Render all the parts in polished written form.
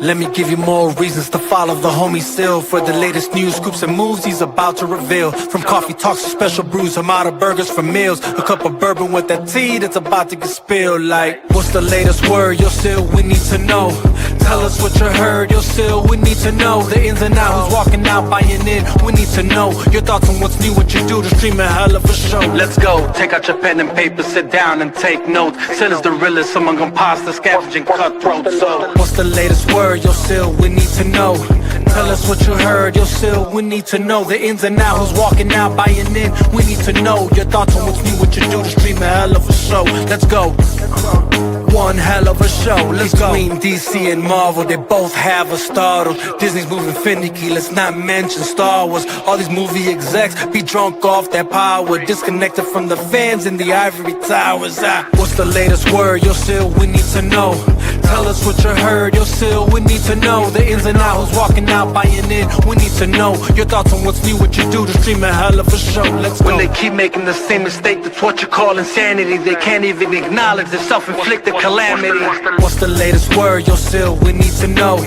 Let me give you more reasons to follow the homie Sil for the latest news, scoops and moves he's about to reveal. From coffee talks to special brews, I'm out of burgers for meals. A cup of bourbon with that tea that's about to get spilled. Like, what's the latest word? Yo, Sil, we need to know. Tell us what you heard, yo, Sil, we need to know. The ins and outs, who's walking out, buying in, we need to know. Your thoughts on what's new, what you do to stream a hell of a show. Let's go, take out your pen and paper, sit down and take notes. Sil is the realest among imposters, scavenging cutthroats. So, what's the latest word? Yo, Sil, we need to know. Tell us what you heard, yo, Sil, we need to know. The ins and outs, who's walking out, buying in, we need to know. Your thoughts on what's new, what you do to stream a hell of a show. Let's go. One hell of a show, let's go. Between DC and Marvel, they both have a startle. Disney's moving finicky, let's not mention Star Wars. All these movie execs be drunk off their power, disconnected from the fans in the ivory towers. What's the latest word? Yo, Sil, we need to know. Tell us what you heard, yo, Sil, we need to know. The ins and outs, who's walking out, buying in, we need to know. Your thoughts on what's new, what you do to stream a hell of a show. Let's go. When they keep making the same mistake, that's what you call insanity. They can't even acknowledge their self-inflicted calamity. What's the latest word? Yo, Sil, we need to know.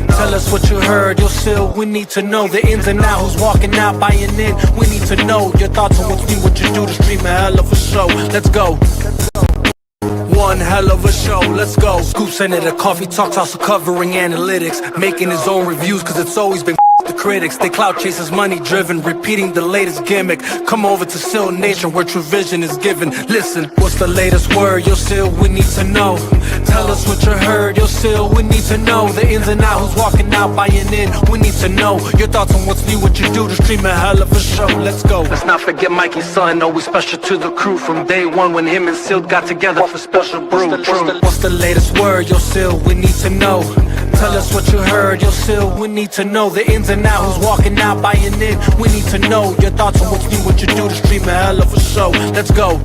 Tell us what you heard, yo, Sil, we need to know. The ins and outs, who's walking out, buying in, we need to know. Your thoughts on what's new, what you do to stream a hell of a show. Let's go. One hell of a show, let's go. Scoop Senator, Coffee Talks, also covering analytics, making his own reviews, cause it's always been the critics. They clout chasers, money driven, repeating the latest gimmick. Come over to Sil Nation where true vision is given. Listen, what's the latest word? Yo, Sil, we need to know. Tell us what you heard, yo, Sil, we need to know. The ins and outs, who's walking out, buying in, we need to know. Your thoughts on what's new, what you do to stream a hell of a show. Let's go. Let's not forget Mikey's son, always special to the crew. From day one when him and Sil got together for special brew. What's the latest word? Yo, Sil, we need to know. Tell us what you heard, yo, Sil, we need to know. The ins and outs, who's walking out, buying in, we need to know. Your thoughts on what's new, what you do to stream a hell of a show. Let's go.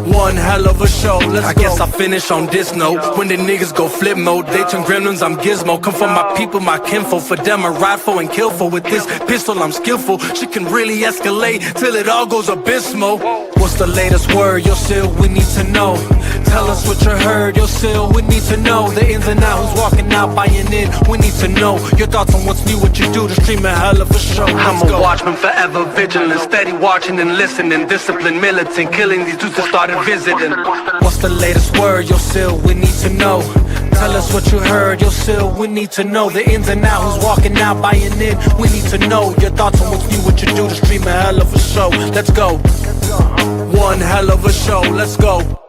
One hell of a show, let's go. I guess I'll finish on this note. When the niggas go flip mode, they turn gremlins, I'm Gizmo. Come from my people, my kinfolk. For them I ride for and kill for. With this pistol I'm skillful. She can really escalate till it all goes abysmal. What's the latest word? Yo, Sil, we need to know. Tell us what you heard, yo, Sil, we need to know. The ins and outs, who's walking out, buying in, we need to know. Your thoughts on what's new, what you do to stream a hell of a show. I'm a watchman, forever vigilant, steady watching and listening, disciplined, militant, killing these dudes that started visiting. What's the latest word? Yo, Sil, we need to know. Tell us what you heard, yo, Sil, we need to know. The ins and outs, who's walking out, buying in, we need to know. Your thoughts on what's new, what you do to stream a hell of a show. Let's go. One hell of a show, let's go.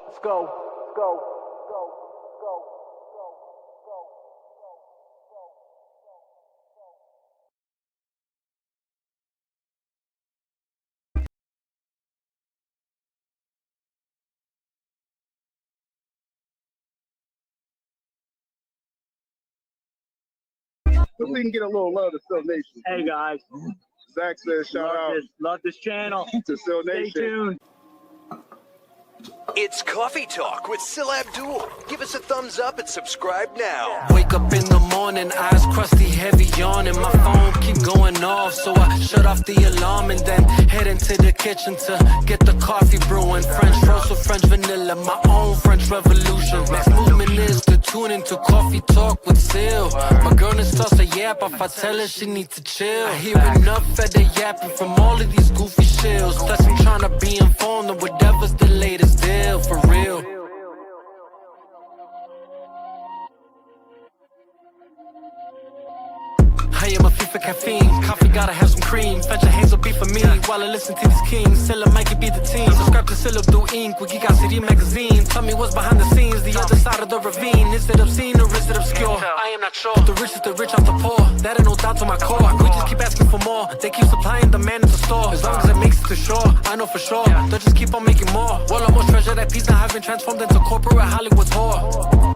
So we can get a little love to Sil Nation. Hey guys, Zach says shout out love this channel. to Sil Nation. Stay tuned. It's Coffee Talk with Sylabdul. Give us a thumbs up and subscribe now. Wake up in the morning, eyes crusty, heavy yawning. My phone keep going off, so I shut off the alarm and then head into the kitchen to get the coffee brewing. French roast with French vanilla, my own French revolution. Next movement is to tune into Coffee Talk with Sil. My girl starts to yap if I tell her she needs to chill. I hear enough of the yapping from all of these goofy shills. Plus I'm trying to be informed of whatever's the latest deal, for real. I am a fee for caffeine. Coffee gotta have some cream. Fetch a hazel beef for me while I listen to these kings. Silla Mikey be the team. Subscribe to Sylabdul Inc. Wiki City magazine. Tell me what's behind the scenes, the other side of the ravine. Is it obscene or is it obscure? I am not sure. The rich is the rich off the poor. That ain't no doubt to my core. We just keep asking for more. They keep supplying the man in the store. As long as it makes it to shore, I know for sure. They'll just keep on making more. Well, almost treasure that piece now have been transformed into corporate Hollywood's whore.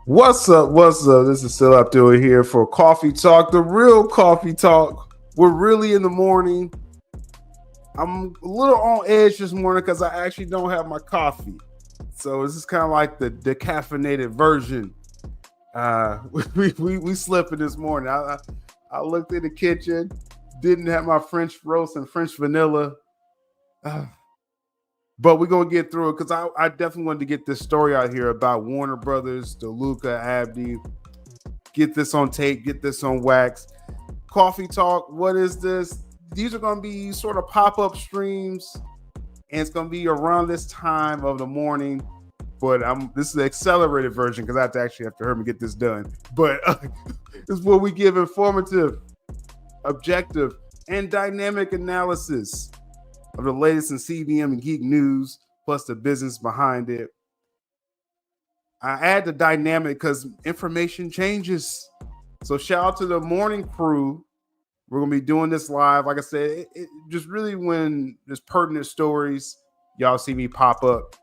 What's up? What's up? This is Sylabdul here for Coffee Talk, the real Coffee Talk. We're really in the morning. I'm a little on edge this morning because I actually don't have my coffee. So this is kind of like the decaffeinated version We slipping this morning. I looked in the kitchen, didn't have my French roast and French vanilla. But we're gonna get through it because I definitely wanted to get this story out here about Warner Brothers, DeLuca Abdy. Get this on tape, get this on wax. Coffee Talk, what is this? These are gonna be sort of pop-up streams, and it's gonna be around this time of the morning. But this is the accelerated version because I have to hurry and get this done. But this is where we give informative, objective, and dynamic analysis of the latest in CBM and geek news, plus the business behind it. I add the dynamic because information changes. So shout out to the morning crew. We're going to be doing this live. Like I said, it just really when there's pertinent stories, y'all see me pop up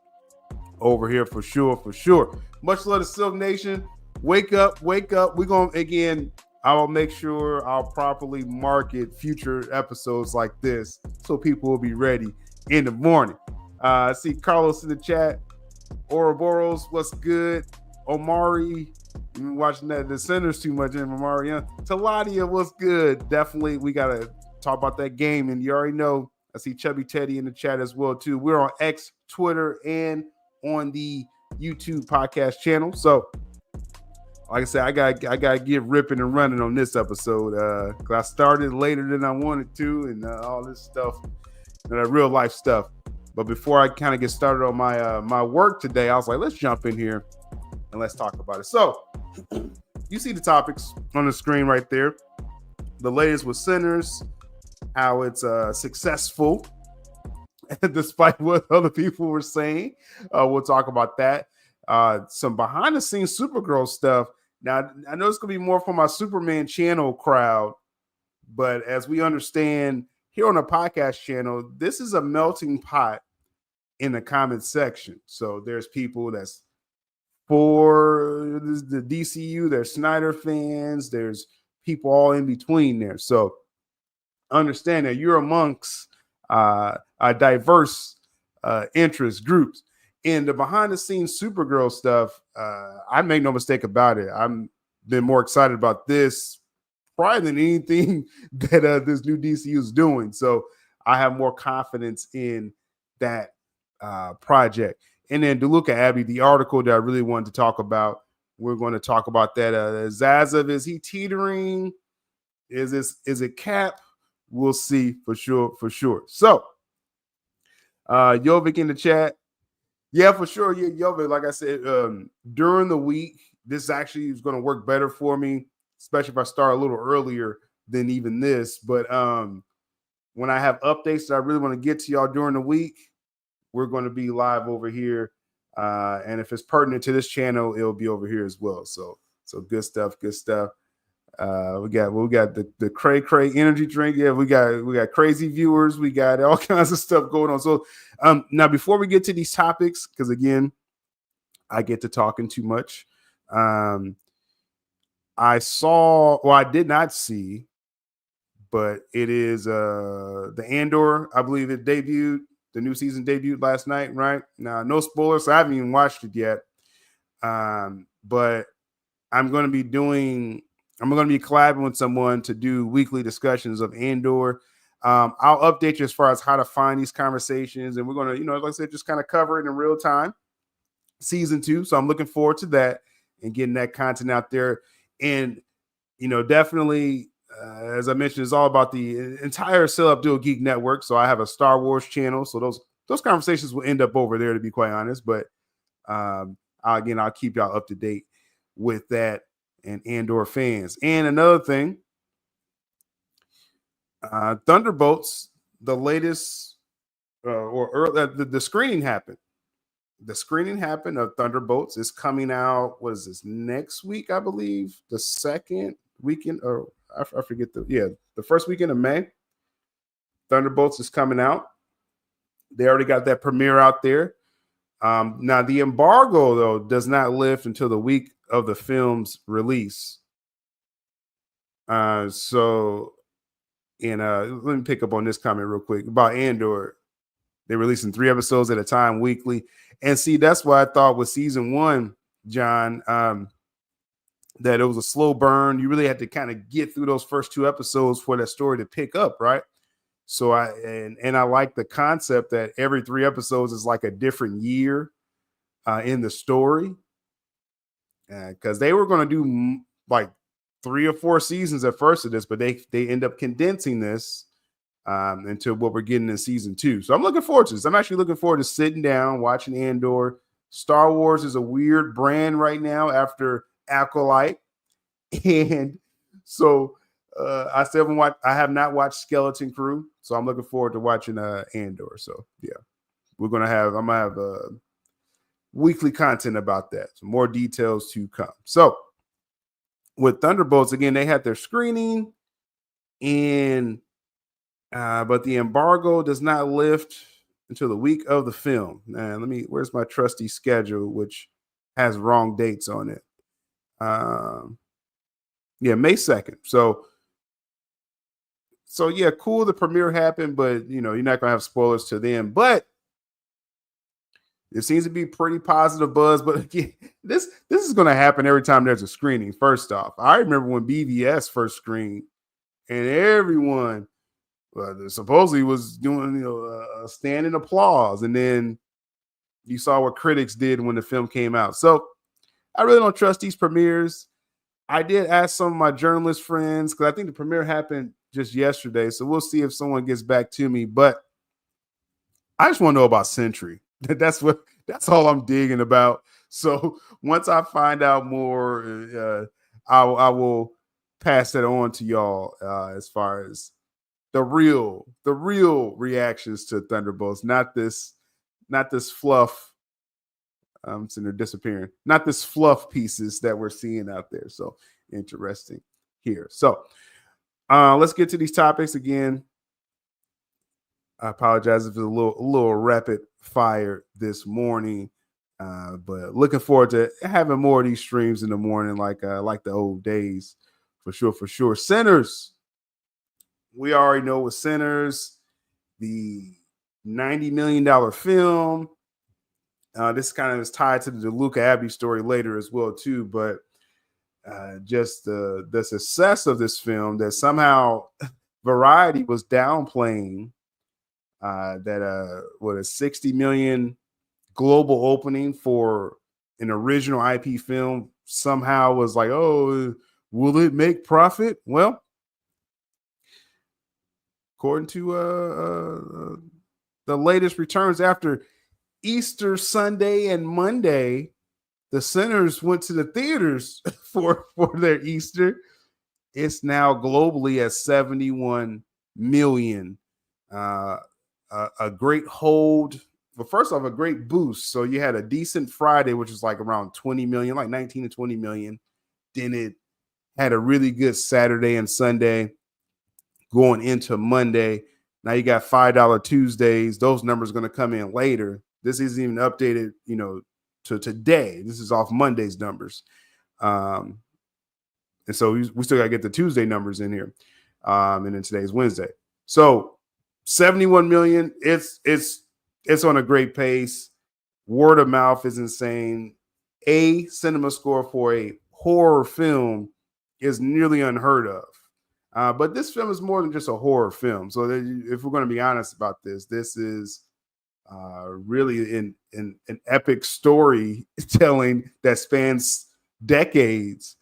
over here for sure. Much love to Silk Nation. Wake up. We're going to, again, I'll make sure I'll properly market future episodes like this so people will be ready in the morning. I see Carlos in the chat. Ouroboros, what's good? Omari, you've been watching the centers too much in Omari. Taladia, what's good? Definitely, we got to talk about that game. And you already know, I see Chubby Teddy in the chat as well, too. We're on X, Twitter, and on the YouTube podcast channel. So, like I said, I gotta get ripping and running on this episode because I started later than I wanted to, and all this stuff, that real life stuff. But before I kind of get started on my work today, I was like, let's jump in here and let's talk about it. So, you see the topics on the screen right there. The latest with Sinners, how it's successful, despite what other people were saying. We'll talk about that. Some behind the scenes Supergirl stuff. Now, I know it's going to be more from my Superman channel crowd, but as we understand here on the podcast channel, this is a melting pot in the comment section. So there's people that's for the DCU, there's Snyder fans, there's people all in between there. So understand that you're amongst a diverse interest groups. In the behind the scenes Supergirl stuff, I make no mistake about it. I'm been more excited about this probably than anything that this new DCU is doing. So I have more confidence in that project. And then DeLuca Abdy, the article that I really wanted to talk about, we're going to talk about that. Zaslav, is he teetering? Is it cap? We'll see for sure. So Jovic in the chat. Yeah, for sure. Yeah, Jovic, like I said, during the week, this actually is going to work better for me, especially if I start a little earlier than even this. But when I have updates that I really want to get to y'all during the week, we're going to be live over here. And if it's pertinent to this channel, it'll be over here as well. So good stuff. We got the cray energy drink. Yeah, we got crazy viewers. We got all kinds of stuff going on. So now before we get to these topics, because again, I get to talking too much. I did not see, but it is the Andor. I believe it debuted. The new season debuted last night, right? Now, no spoilers, so I haven't even watched it yet. But I'm going to be collabing with someone to do weekly discussions of Andor. I'll update you as far as how to find these conversations, and we're going to, like I said, just kind of cover it in real time. Season 2, so I'm looking forward to that and getting that content out there. And definitely, as I mentioned, it's all about the entire sylabdul Geek Network. So I have a Star Wars channel, so those conversations will end up over there, to be quite honest. But I'll keep y'all up to date with that and Andor fans. And another thing, Thunderbolts, the latest the screening happened. The screening happened of Thunderbolts is coming out. What is this, next week? I believe the second weekend, or I forget the first weekend of May. Thunderbolts is coming out. They already got that premiere out there. Now the embargo though does not lift until the week of the film's release. Let me pick up on this comment real quick about Andor. They're releasing 3 episodes at a time weekly. And see, that's what I thought with season 1, John. that it was a slow burn. You really had to kind of get through those first 2 episodes for that story to pick up, right? So I like the concept that every 3 episodes is like a different year in the story, because they were going to do like 3 or 4 seasons at first of this, but they end up condensing this into what we're getting in season 2. So I'm looking forward to this. I'm actually looking forward to sitting down, watching Andor. Star Wars is a weird brand right now after Acolyte. And so I have not watched Skeleton Crew. So I'm looking forward to watching Andor. So yeah, I'm gonna have weekly content about that. So more details to come. So with Thunderbolts, again, they had their screening, and but the embargo does not lift until the week of the film. And where's my trusty schedule, which has wrong dates on it? Yeah, May 2nd. So yeah, cool. The premiere happened, but you're not gonna have spoilers to them. But it seems to be pretty positive buzz. But again, this is gonna happen every time there's a screening. First off, I remember when BVS first screened, and everyone supposedly was doing a standing applause, and then you saw what critics did when the film came out. So I really don't trust these premieres. I did ask some of my journalist friends, because I think the premiere happened just yesterday, so we'll see if someone gets back to me. But I just want to know about Sentry. That's all I'm digging about. So once I find out more, I will pass that on to y'all as far as the real reactions to Thunderbolts, not this fluff. I'm sitting there disappearing. Not this fluff pieces that we're seeing out there. So interesting here. So let's get to these topics again. I apologize if it's a little rapid fire this morning, but looking forward to having more of these streams in the morning, like the old days, for sure. Sinners. We already know with Sinners, the $90 million film. This kind of is tied to the DeLuca Abdy story later as well too, but just the success of this film, that somehow Variety was downplaying that a 60 million global opening for an original IP film somehow was like, oh, will it make profit? Well, according to the latest returns after Easter Sunday and Monday, the Sinners went to the theaters for their Easter. It's now globally at 71 million. A great hold. But first off, a great boost. So you had a decent Friday, which is like around 20 million, like 19 to 20 million. Then it had a really good Saturday and Sunday going into Monday. Now you got $5 Tuesdays. Those numbers are going to come in later. This isn't even updated, to today. This is off Monday's numbers. And so we still got to get the Tuesday numbers in here. And then today's Wednesday. So 71 million. It's on a great pace. Word of mouth is insane. A cinema score for a horror film is nearly unheard of. But this film is more than just a horror film. So if we're going to be honest about this is really an epic storytelling that spans decades.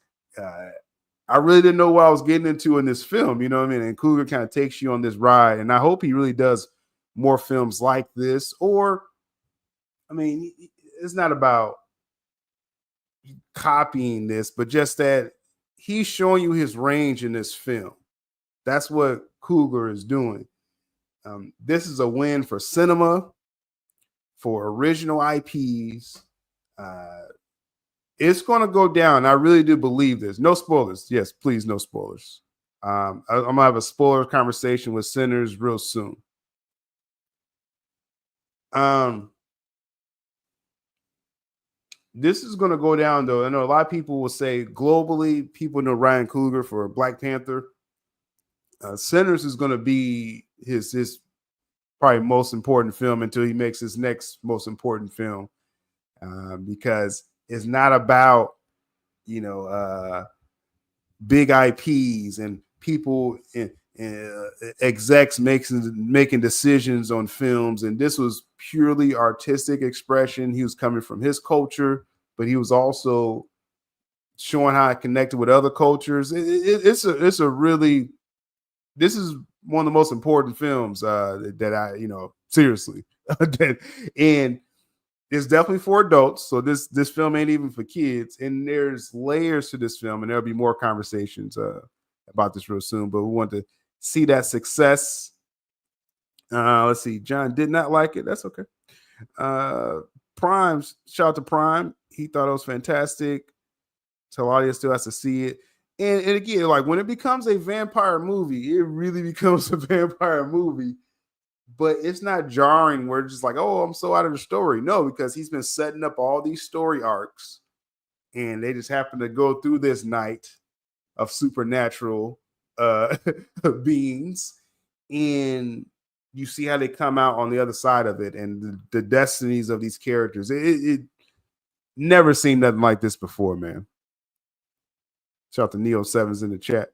I really didn't know what I was getting into in this film, you know what I mean? And Cougar kind of takes you on this ride, and I hope he really does more films like this. Or, I mean, it's not about copying this, but just that he's showing you his range in this film. That's what Cougar is doing. This is a win for cinema, for original IPs. It's going to go down. I really do believe this. No spoilers. Yes, please, no spoilers. I'm going to have a spoiler conversation with Sinners real soon. This is going to go down, though. I know a lot of people will say globally, people know Ryan Coogler for Black Panther. Sinners is going to be his probably most important film until he makes his next most important film, because it's not about big IPs and people and execs making decisions on films. And this was purely artistic expression. He was coming from his culture, but he was also showing how it connected with other cultures. This is one of the most important films that I, seriously, and it's definitely for adults. So this film ain't even for kids, and there's layers to this film, and there'll be more conversations about this real soon. But we want to see that success. Let's see. John did not like it. That's okay. Prime, shout out to Prime. He thought it was fantastic. Taladia still has to see it. And again, like when it becomes a vampire movie, it really becomes a vampire movie. But it's not jarring where it's just like, oh, I'm so out of the story. No, because he's been setting up all these story arcs, and they just happen to go through this night of supernatural beings, and you see how they come out on the other side of it, and the destinies of these characters. It never seen nothing like this before, man. Shout out to Neo Sevens in the chat.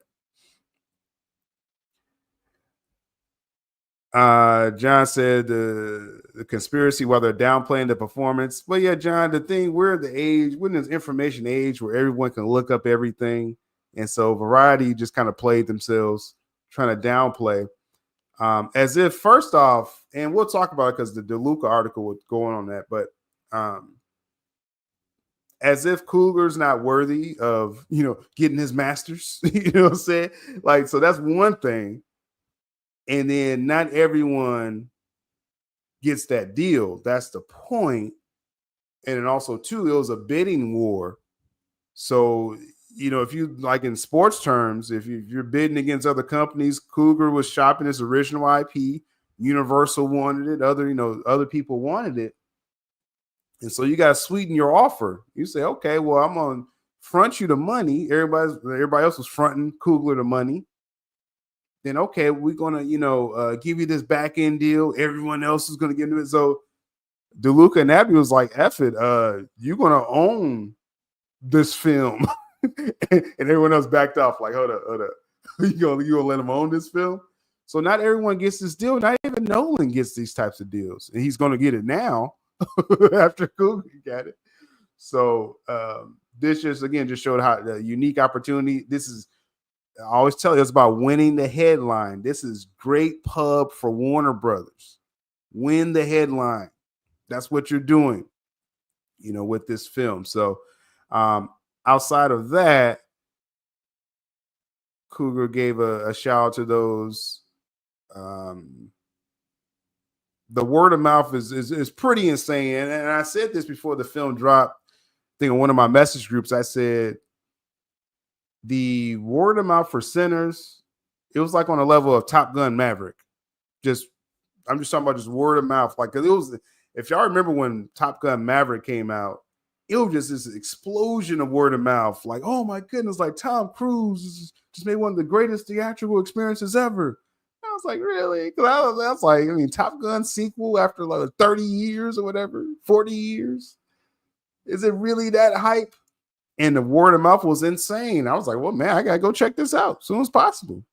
John said the conspiracy while they're downplaying the performance. But yeah, John, the thing, we're at the age, we're in this information age where everyone can look up everything. And so Variety just kind of played themselves trying to downplay. As if, first off, and we'll talk about it because the DeLuca article was going on that, but as if Coogler's not worthy of, getting his masters, you know what I'm saying? Like, so that's one thing. And then not everyone gets that deal. That's the point. And then also, too, it was a bidding war. So, if you like in sports terms, if you're bidding against other companies, Cougar was shopping his original IP. Universal wanted it. Other people wanted it. And so you got to sweeten your offer. You say, okay, well, I'm going to front you the money. Everybody else was fronting Coogler the money. Then, okay, we're going to, give you this back end deal. Everyone else is going to get into it. So DeLuca Abdy was like, F it. You're going to own this film. And everyone else backed off like, hold up. You going to let him own this film? So not everyone gets this deal. Not even Nolan gets these types of deals. And he's going to get it now after Cougar got it. So this just showed how the unique opportunity. This is, I always tell you, it's about winning the headline. This is great pub for Warner Brothers. Win the headline. That's what you're doing, with this film. So outside of that, Cougar gave a shout out to those. The word of mouth is pretty insane. And I said this before the film dropped. I think in one of my message groups, I said, the word of mouth for Sinners, it was like on a level of Top Gun Maverick. I'm just talking about just word of mouth. Like, it was, if y'all remember when Top Gun Maverick came out, it was just this explosion of word of mouth. Like, oh my goodness, like Tom Cruise just made one of the greatest theatrical experiences ever. I was like, really? Because I was like, Top Gun sequel after like 30 years or whatever, 40 years. Is it really that hype? And the word of mouth was insane. I was like, well, man, I got to go check this out as soon as possible.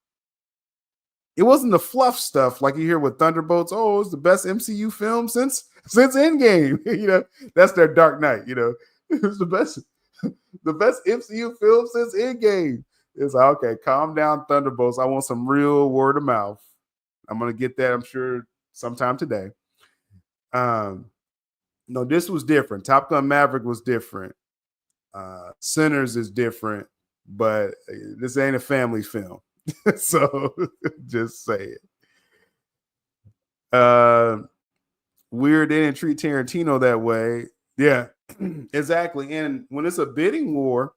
It wasn't the fluff stuff like you hear with Thunderbolts. Oh, it's the best MCU film since Endgame. That's their Dark Knight. It was the best MCU film since Endgame. It's like, okay, calm down, Thunderbolts. I want some real word of mouth. I'm going to get that, I'm sure, sometime today. No, this was different. Top Gun Maverick was different. Sinners is different, but this ain't a family film. So just say it. Weird they didn't treat Tarantino that way. Yeah, exactly. And when it's a bidding war,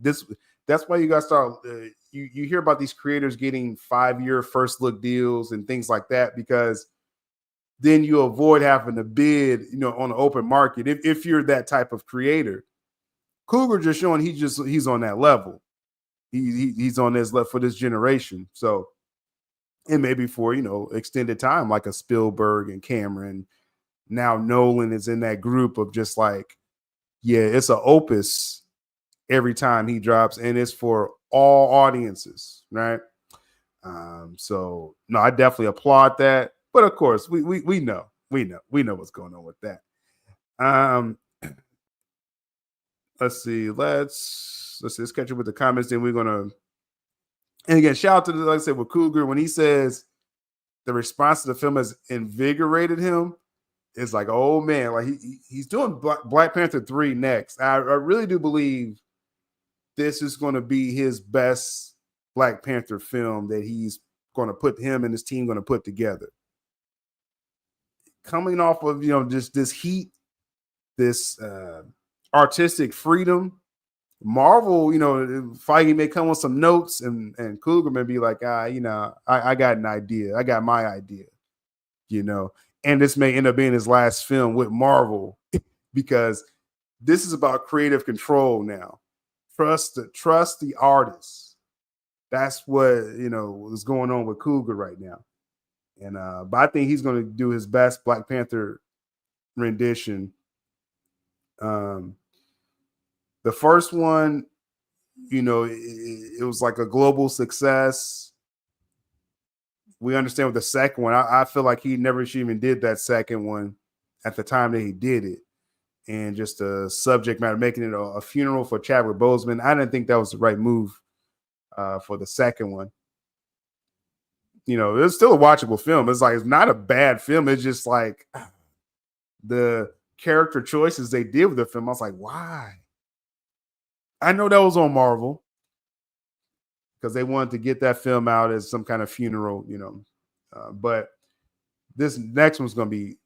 that's why you got to start. You hear about these creators getting 5-year first look deals and things like that, because then you avoid having to bid, on the open market if you're that type of creator. Cougar just showing he's on that level. He's on this level for this generation. So, and maybe for extended time, like a Spielberg and Cameron. Now Nolan is in that group of just like, yeah, it's an opus, every time he drops, and it's for all audiences, right? So no, I definitely applaud that. But of course, we know what's going on with that. Let's see. Let's catch up with the comments. Then we're gonna, and again, shout out to like I said with Cougar when he says the response to the film has invigorated him. It's like, oh man, like he's doing Black Panther 3 next. I really do believe this is going to be his best Black Panther film that he's going to put him and his team going to put together. Coming off of, just this heat, this artistic freedom, Marvel, Feige may come with some notes and Coogler may be like, I got an idea. I got my idea, and this may end up being his last film with Marvel because this is about creative control now. Trust the artists. That's what, is going on with Cougar right now. And but I think he's going to do his best Black Panther rendition. The first one, it was like a global success. We understand with the second one, I feel like he never even did that second one at the time that he did it. And just the subject matter, making it a funeral for Chadwick Boseman, I didn't think that was the right move for the second one. It's still a watchable film. It's like, it's not a bad film. It's just like the character choices they did with the film. I was like, why? I know that was on Marvel because they wanted to get that film out as some kind of funeral, but this next one's going to be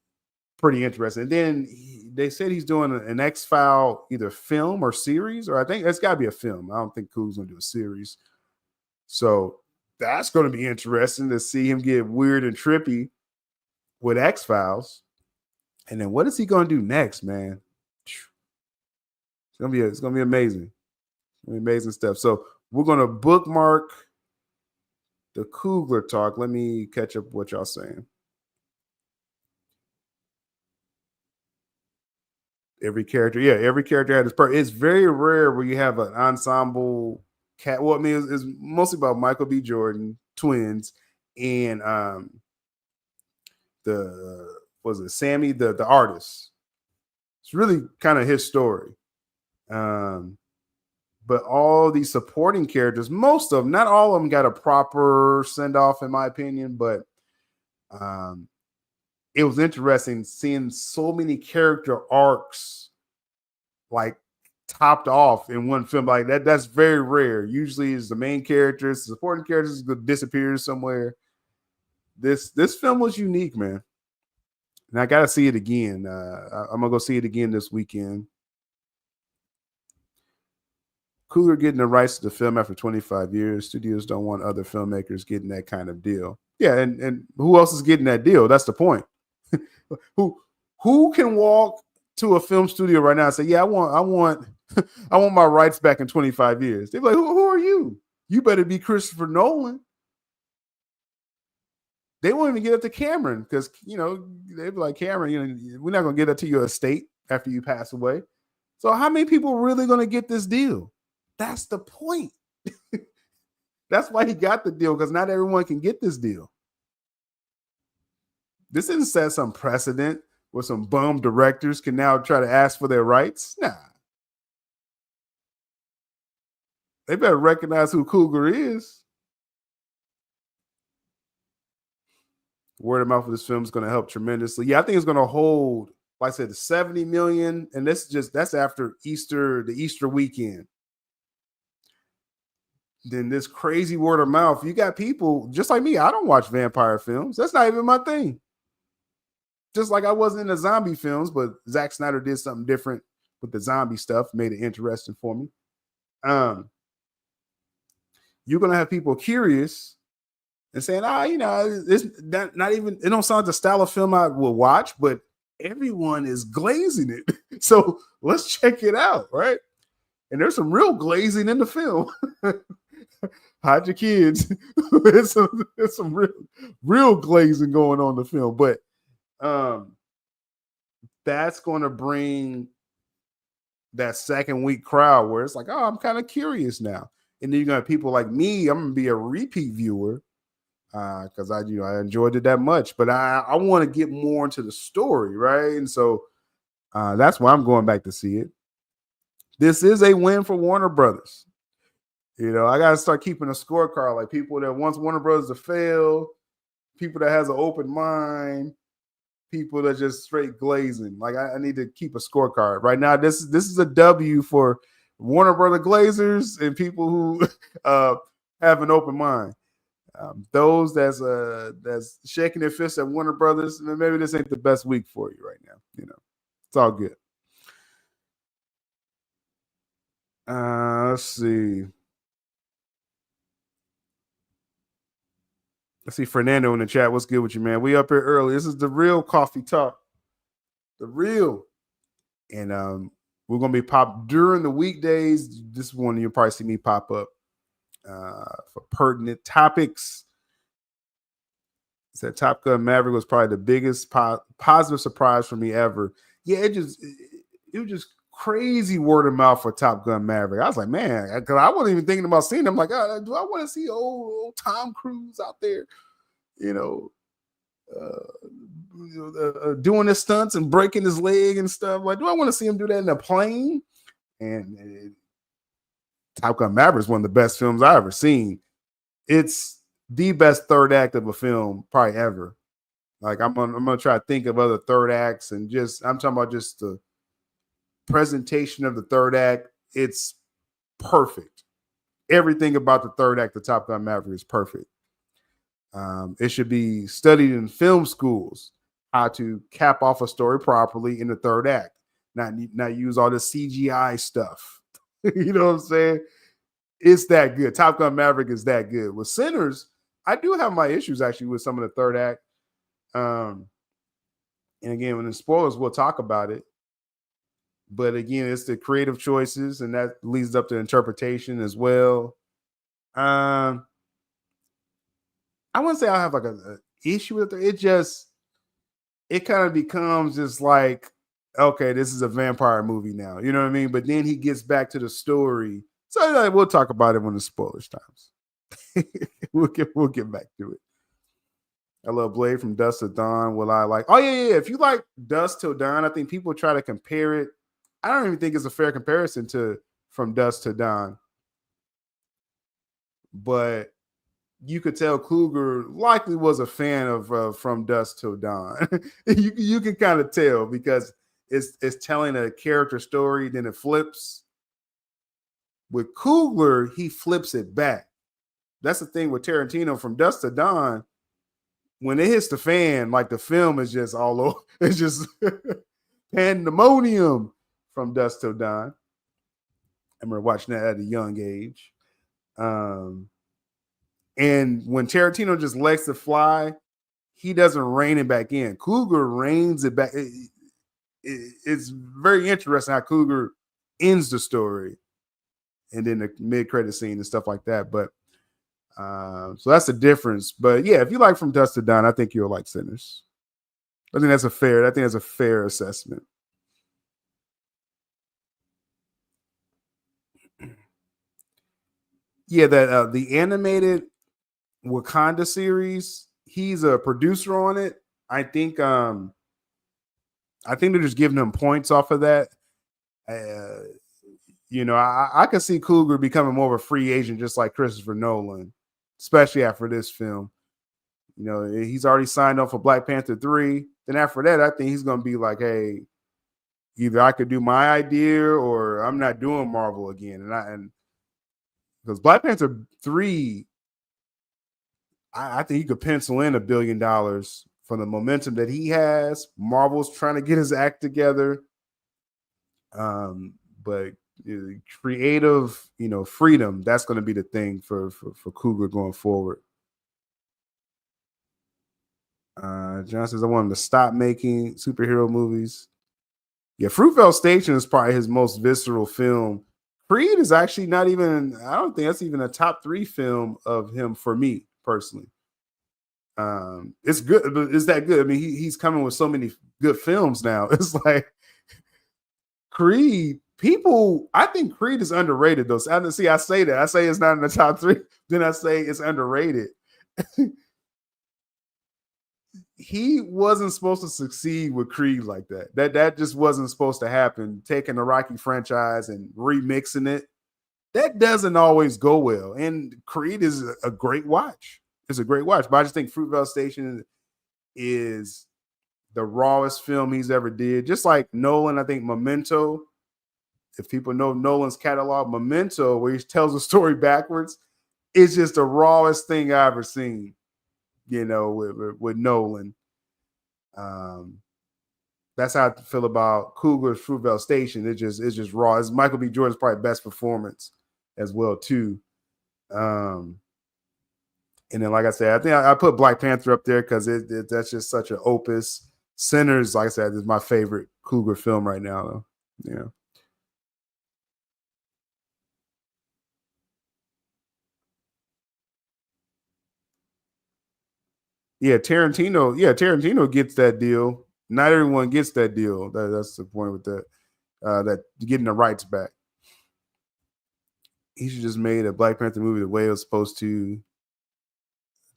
pretty interesting. And then they said he's doing an X-File either film or series, or I think it's got to be a film. I don't think Cool's going to do a series. So that's going to be interesting to see him get weird and trippy with X-Files. And then what is he going to do next, man? It's going to be amazing. Amazing stuff. So we're going to bookmark the Coogler talk. Let me catch up what y'all saying. Every character had his part. It's very rare where you have an ensemble cat. Well, I mean, it's mostly about Michael B. Jordan, twins, and Sammy, the artist. It's really kind of his story. But all these supporting characters, most of them, not all of them got a proper send-off, in my opinion, but it was interesting seeing so many character arcs like topped off in one film like that. That's very rare. Usually it's the main characters, the supporting characters disappear somewhere. This film was unique, man. And I got to see it again. I'm going to go see it again this weekend. Cougar getting the rights to the film after 25 years. Studios don't want other filmmakers getting that kind of deal. Yeah, and who else is getting that deal? That's the point. Who can walk to a film studio right now and say, "Yeah, I want my rights back in 25 years." They're like, "Who are you? You better be Christopher Nolan." They won't even get it to Cameron because they'd be like, "Cameron, we're not gonna get it to your estate after you pass away." So how many people are really gonna get this deal? That's the point. That's why he got the deal, because not everyone can get this deal. This didn't set some precedent where some bum directors can now try to ask for their rights. Nah. They better recognize who Cougar is. Word of mouth of this film is going to help tremendously. Yeah, I think it's going to hold, like I said, the 70 million. And that's after Easter, the Easter weekend. Then this crazy word of mouth. You got people just like me. I don't watch vampire films. That's not even my thing. Just like I wasn't into zombie films, but Zack Snyder did something different with the zombie stuff, made it interesting for me. You're gonna have people curious and saying, it's not even. It don't sound like the style of film I will watch, but everyone is glazing it. So let's check it out, right? And there's some real glazing in the film. Hide your kids. There's some real glazing going on in the film, but that's going to bring that second week crowd where it's like, oh, I'm kind of curious now. And then you're gonna have people like me. I'm gonna be a repeat viewer because I enjoyed it that much. But I want to get more into the story, right? And so that's why I'm going back to see it. This is a win for Warner Brothers. You know, I gotta start keeping a scorecard, like people that wants Warner Brothers to fail, people that has an open mind, people that just straight glazing. Like I need to keep a scorecard. Right now, this is a W for Warner Brother glazers and people who have an open mind. Those that's shaking their fists at Warner Brothers, maybe this ain't the best week for you right now. You know, it's all good. Let's see. I see Fernando in the chat. What's good with you, man? We up here early. This is the real coffee talk. The real. And we're going to be pop during the weekdays. This is one you'll probably see me pop up for pertinent topics. Said Top Gun Maverick was probably the biggest positive surprise for me ever. Yeah, it was just crazy word of mouth for Top Gun Maverick. I was like, man, because I wasn't even thinking about seeing him. Like, do I want to see old Tom Cruise out there, doing his stunts and breaking his leg and stuff? Like, do I want to see him do that in a plane? And Top Gun Maverick is one of the best films I've ever seen. It's the best third act of a film probably ever. Like, I'm gonna try to think of other third acts, and I'm talking about just the presentation of the third act. It's perfect. Everything about the third act of Top Gun Maverick is perfect. It should be studied in film schools, how to cap off a story properly in the third act, not use all the CGI stuff. You know what I'm saying? It's that good. Top Gun Maverick is that good. With Sinners, I do have my issues actually with some of the third act. And again, when the spoilers, we'll talk about it. But again, it's the creative choices, and that leads up to interpretation as well. I wouldn't say I have like a issue with it. It kind of becomes just like, okay, this is a vampire movie now. You know what I mean? But then he gets back to the story. So we'll talk about it when the spoilers times. we'll get back to it. I love Blade from Dusk to Dawn. Will I like? Oh yeah. If you like Dusk Till Dawn, I think people try to compare it. I don't even think it's a fair comparison to From Dusk to Dawn. But you could tell Kluger likely was a fan of From Dusk Till Dawn. you can kind of tell because it's telling a character story, then it flips. With Coogler, he flips it back. That's the thing with Tarantino. From Dusk to Dawn, when it hits the fan, like the film is just all over. It's just pandemonium. From Dusk Till Dawn. I remember watching that at a young age. And when Tarantino just lets it fly, he doesn't rein it back in. Coogler reins it back. It's very interesting how Coogler ends the story. And then the mid-credit scene and stuff like that. But so that's the difference. But yeah, if you like From Dusk to Dawn, I think you'll like Sinners. I think that's a fair assessment. Yeah, that the animated Wakanda series, he's a producer on it. I think they're just giving him points off of that. I could see Coogler becoming more of a free agent, just like Christopher Nolan, especially after this film. You know, he's already signed up for Black Panther 3. Then after that, I think he's going to be like, hey, either I could do my idea or I'm not doing Marvel again. And because Black Panther 3, I think he could pencil in $1 billion for the momentum that he has. Marvel's trying to get his act together. But creative, freedom, that's going to be the thing for Coogler going forward. John says, I want him to stop making superhero movies. Yeah, Fruitvale Station is probably his most visceral film. Creed is actually not even, I don't think that's even a top 3 film of him for me personally. It's good, but is that good? I mean, he's coming with so many good films now. It's like Creed I think Creed is underrated though. I say that. I say it's not in the top 3. Then I say it's underrated. He wasn't supposed to succeed with Creed like that. That just wasn't supposed to happen. Taking the Rocky franchise and remixing it, that doesn't always go well. And Creed is a great watch. It's a great watch. But I just think Fruitvale Station is the rawest film he's ever did. Just like Nolan, I think Memento, if people know Nolan's catalog, Memento, where he tells the story backwards, is just the rawest thing I've ever seen, with Nolan. That's how I feel about Coogler's Fruitvale Station. It's just raw. It's Michael B. Jordan's probably best performance as well, too. And then, like I said, I think I put Black Panther up there because that's just such an opus. Sinners, like I said, is my favorite Coogler film right now, though. Yeah. Yeah, Tarantino gets that deal. Not everyone gets that deal. That's the point with that. That getting the rights back. He should just made a Black Panther movie the way it was supposed to.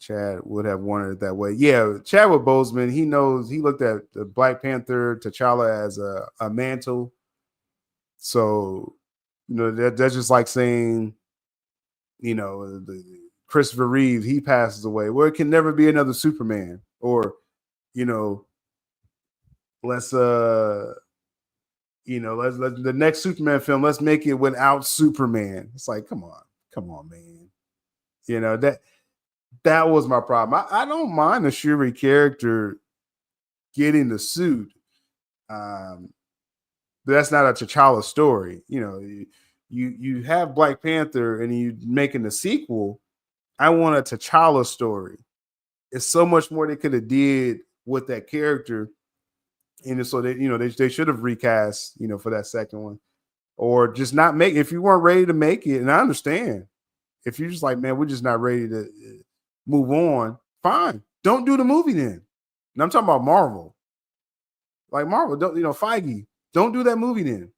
Chad would have wanted it that way. Yeah, Chadwick Boseman, he looked at the Black Panther T'Challa as a mantle. So, that's just like saying, Christopher Reeve, he passes away. Well, it can never be another Superman. Or, let's the next Superman film, let's make it without Superman. It's like, come on, man. That was my problem. I don't mind the Shuri character getting the suit. But that's not a T'Challa story. You have Black Panther and you making a sequel. I want a T'Challa story. It's so much more they could have did with that character. And so they should have recast, for that second one. Or just not make, if you weren't ready to make it, and I understand. If you're just like, man, we're just not ready to move on, fine. Don't do the movie then. And I'm talking about Marvel. Like Marvel, don't, Feige, don't do that movie then.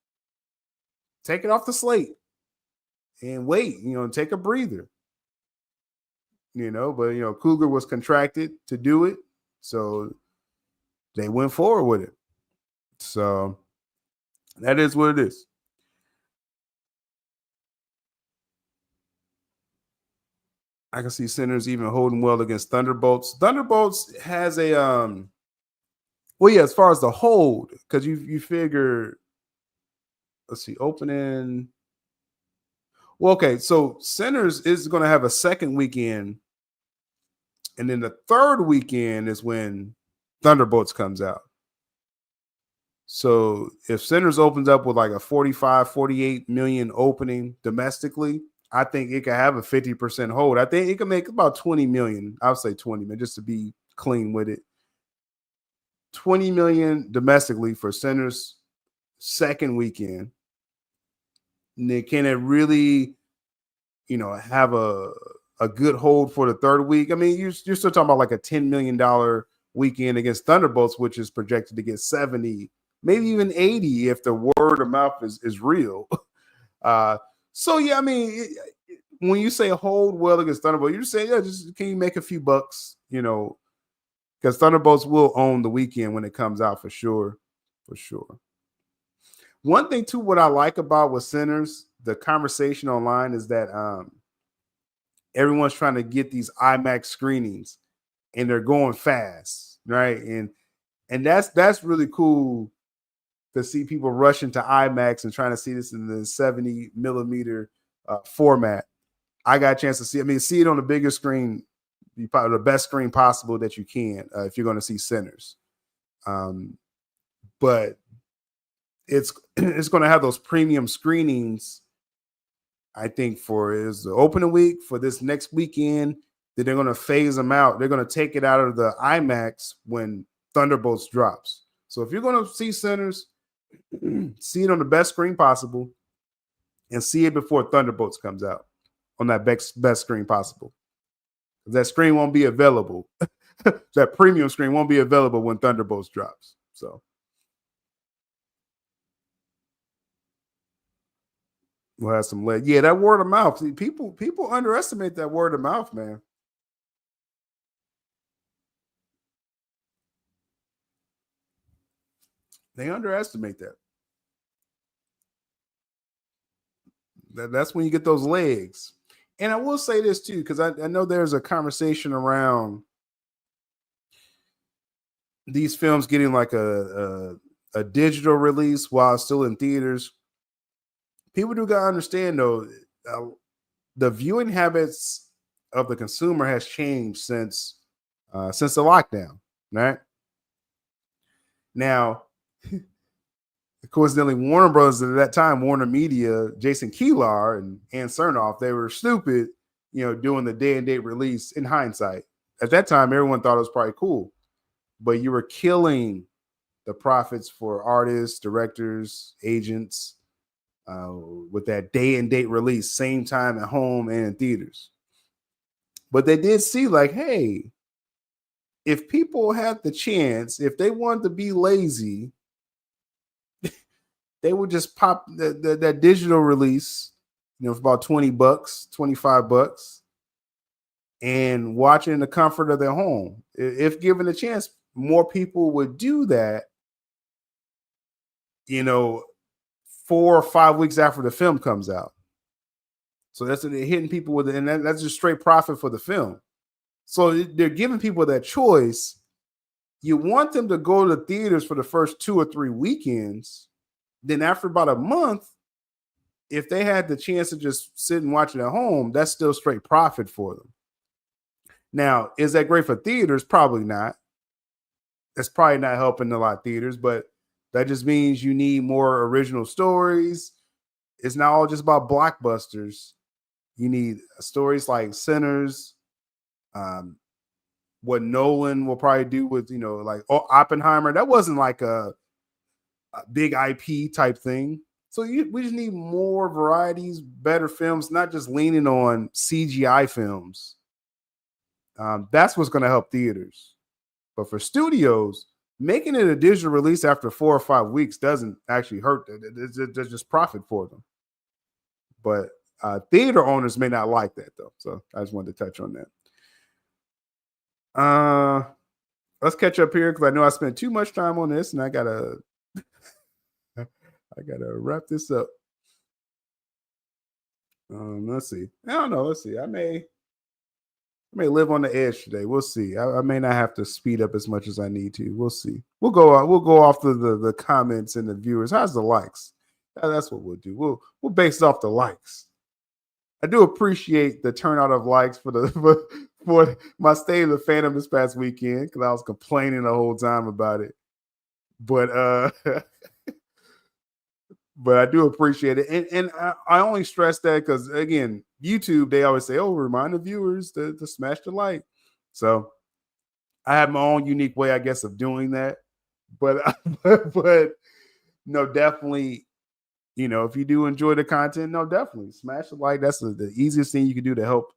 Take it off the slate and wait, take a breather. But Coogler was contracted to do it, so they went forward with it. So that is what it is. I can see Sinners even holding well against Thunderbolts. Thunderbolts has a as far as the hold, because you figure, let's see, opening. Well, okay, so Sinners is going to have a second weekend, and then the third weekend is when Thunderbolts comes out. So if Sinners opens up with like a 45, 48 million opening domestically, I think it could have a 50% hold. I think it could make about 20 million. I'll say 20 million just to be clean with it. 20 million domestically for Sinners second weekend. And then can it really, have a good hold for the third week? I mean, you're still talking about like a $10 million weekend against Thunderbolts, which is projected to get 70, maybe even 80 if the word of mouth is real. So yeah, I mean, when you say hold well against Thunderbolts, you're saying, just can you make a few bucks, because Thunderbolts will own the weekend when it comes out for sure. One thing too, what I like about with Sinners, the conversation online is that everyone's trying to get these IMAX screenings, and they're going fast, right? And that's really cool to see people rushing to IMAX and trying to see this in the 70 millimeter format. I got a chance to see it on the biggest screen, probably the best screen possible that you can if you're going to see Sinners. But it's going to have those premium screenings, I think, for is the opening week for this next weekend. Then they're going to phase them out. They're going to take it out of the IMAX when Thunderbolts drops. So if you're going to see Sinners, see it on the best screen possible and see it before Thunderbolts comes out on that best screen possible. That screen won't be available. That premium screen won't be available when Thunderbolts drops. So We'll have some legs. Yeah, that word of mouth. See, people underestimate that word of mouth, man. They underestimate that. That's when you get those legs. And I will say this too, because I know there's a conversation around these films getting like a digital release while still in theaters. People do gotta understand though, the viewing habits of the consumer has changed since the lockdown, right? Now, coincidentally, Warner Brothers at that time, Warner Media, Jason Kilar and Ann Cernoff, they were stupid, doing the day and date release in hindsight. At that time, everyone thought it was probably cool, but you were killing the profits for artists, directors, agents with that day and date release, same time at home and in theaters. But they did see like, hey, if people had the chance, if they wanted to be lazy, they would just pop that digital release, for about $20, $25, and watch it in the comfort of their home. If given a chance, more people would do that, 4 or 5 weeks after the film comes out. So that's what they're hitting people with, and that's just straight profit for the film. So they're giving people that choice. You want them to go to the theaters for the first 2 or 3 weekends. Then after about a month, if they had the chance to just sit and watch it at home, that's still straight profit for them. Now, is that great for theaters? Probably not. That's probably not helping a lot of theaters, but that just means you need more original stories. It's not all just about blockbusters. You need stories like Sinners, what Nolan will probably do with, like Oppenheimer. That wasn't like a big IP type thing. So we just need more varieties, better films, not just leaning on CGI films. That's what's going to help theaters. But for studios, making it a digital release after 4 or 5 weeks doesn't actually hurt. There's just profit for them. But theater owners may not like that, though. So I just wanted to touch on that. Let's catch up here because I know I spent too much time on this, and I gotta wrap this up. Let's see. I don't know. Let's see. I may live on the edge today. We'll see. I may not have to speed up as much as I need to. We'll see. We'll go off the comments and the viewers. How's the likes? That's what we'll do. We'll base it off the likes. I do appreciate the turnout of likes for my State of the Phantom this past weekend because I was complaining the whole time about it. But but I do appreciate it. And I only stress that because, again, YouTube, they always say, remind the viewers to smash the like. So I have my own unique way, I guess, of doing that. But no, definitely, if you do enjoy the content, no, definitely smash the like. That's the easiest thing you can do to help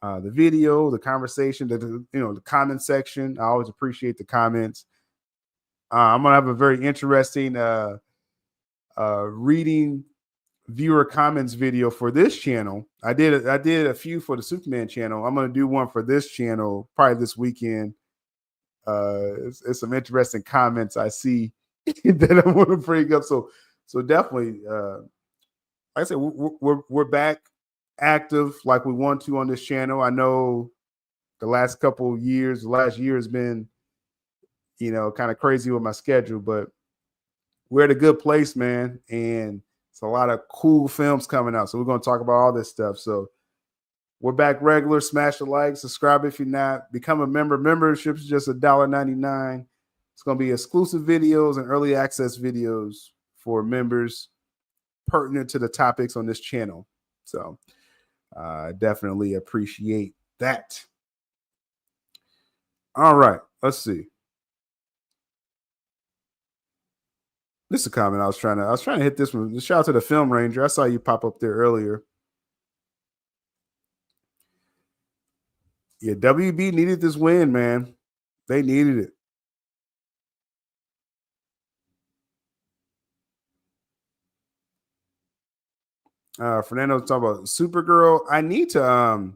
the video, the conversation, the comment section. I always appreciate the comments. I'm going to have a very interesting reading viewer comments video for this channel. I did a few for the Superman channel. I'm going to do one for this channel probably this weekend. It's some interesting comments I see that I want to bring up. So definitely, like I said, we're back active like we want to on this channel. I know the last year has been, kind of crazy with my schedule, but we're at a good place, man. And it's a lot of cool films coming out. So we're going to talk about all this stuff. So we're back regular. Smash the like, subscribe if you're not. Become a member. Membership is just $1.99. It's going to be exclusive videos and early access videos for members pertinent to the topics on this channel. So definitely appreciate that. All right, let's see. This is a comment I was trying to hit this one. Shout out to the Film Ranger. I saw you pop up there earlier. Yeah, WB needed this win, man. They needed it. Fernando talking about Supergirl. I need to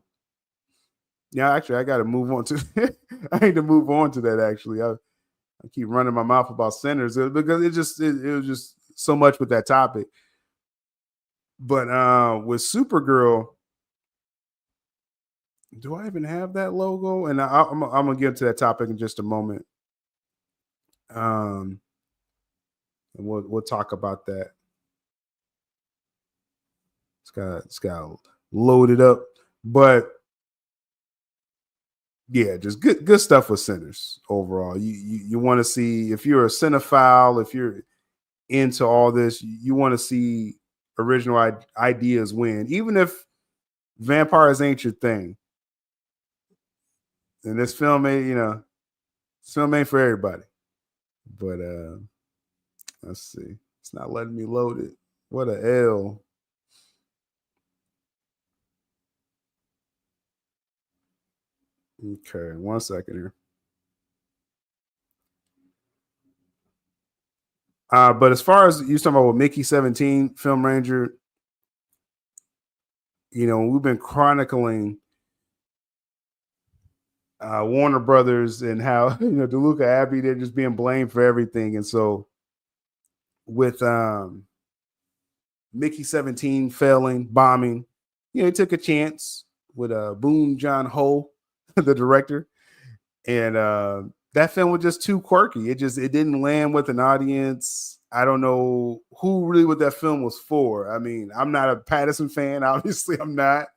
yeah, actually I gotta move on to I need to move on to that actually. I keep running my mouth about Sinners because it was just so much with that topic. But with Supergirl, do I even have that logo? And I'm gonna get to that topic in just a moment. And we'll talk about that. It's got loaded up, but yeah, just good stuff with Sinners overall. You want to see, if you're a cinephile, if you're into all this, you want to see original ideas win, even if vampires ain't your thing. And this film ain't, this film ain't for everybody. But let's see. It's not letting me load it. What a L. Okay, 1 second here. But as far as you talking about with Mickey 17, Film Ranger, we've been chronicling Warner Brothers and how DeLuca Abdy, they're just being blamed for everything. And so with Mickey 17 failing, bombing, he took a chance with Boone John Ho, the director, and that film was just too quirky. It didn't land with an audience. I don't know who really what that film was for. I mean, I'm not a Pattinson fan. Obviously, I'm not.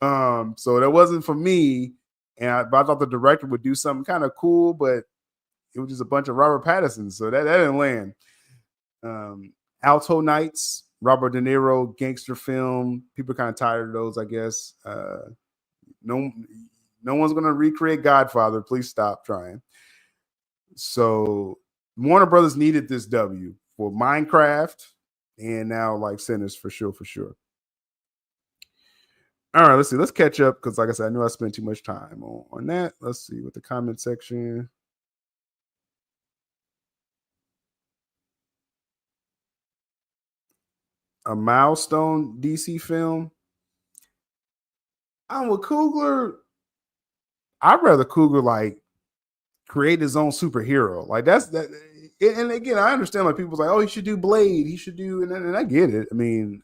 So that wasn't for me. And but I thought the director would do something kind of cool, but it was just a bunch of Robert Pattinson. So that didn't land. Alto Nights, Robert De Niro gangster film. People are kind of tired of those, I guess. No one's going to recreate Godfather. Please stop trying. So Warner Brothers needed this W for Minecraft and now like Sinners for sure. All right, let's see. Let's catch up because, like I said, I knew I spent too much time on that. Let's see what the comment section. A milestone DC film. I'm with Coogler. I'd rather Coogler like create his own superhero. Like that's that. And again, I understand like people's like, oh, he should do Blade. He should do, and I get it. I mean,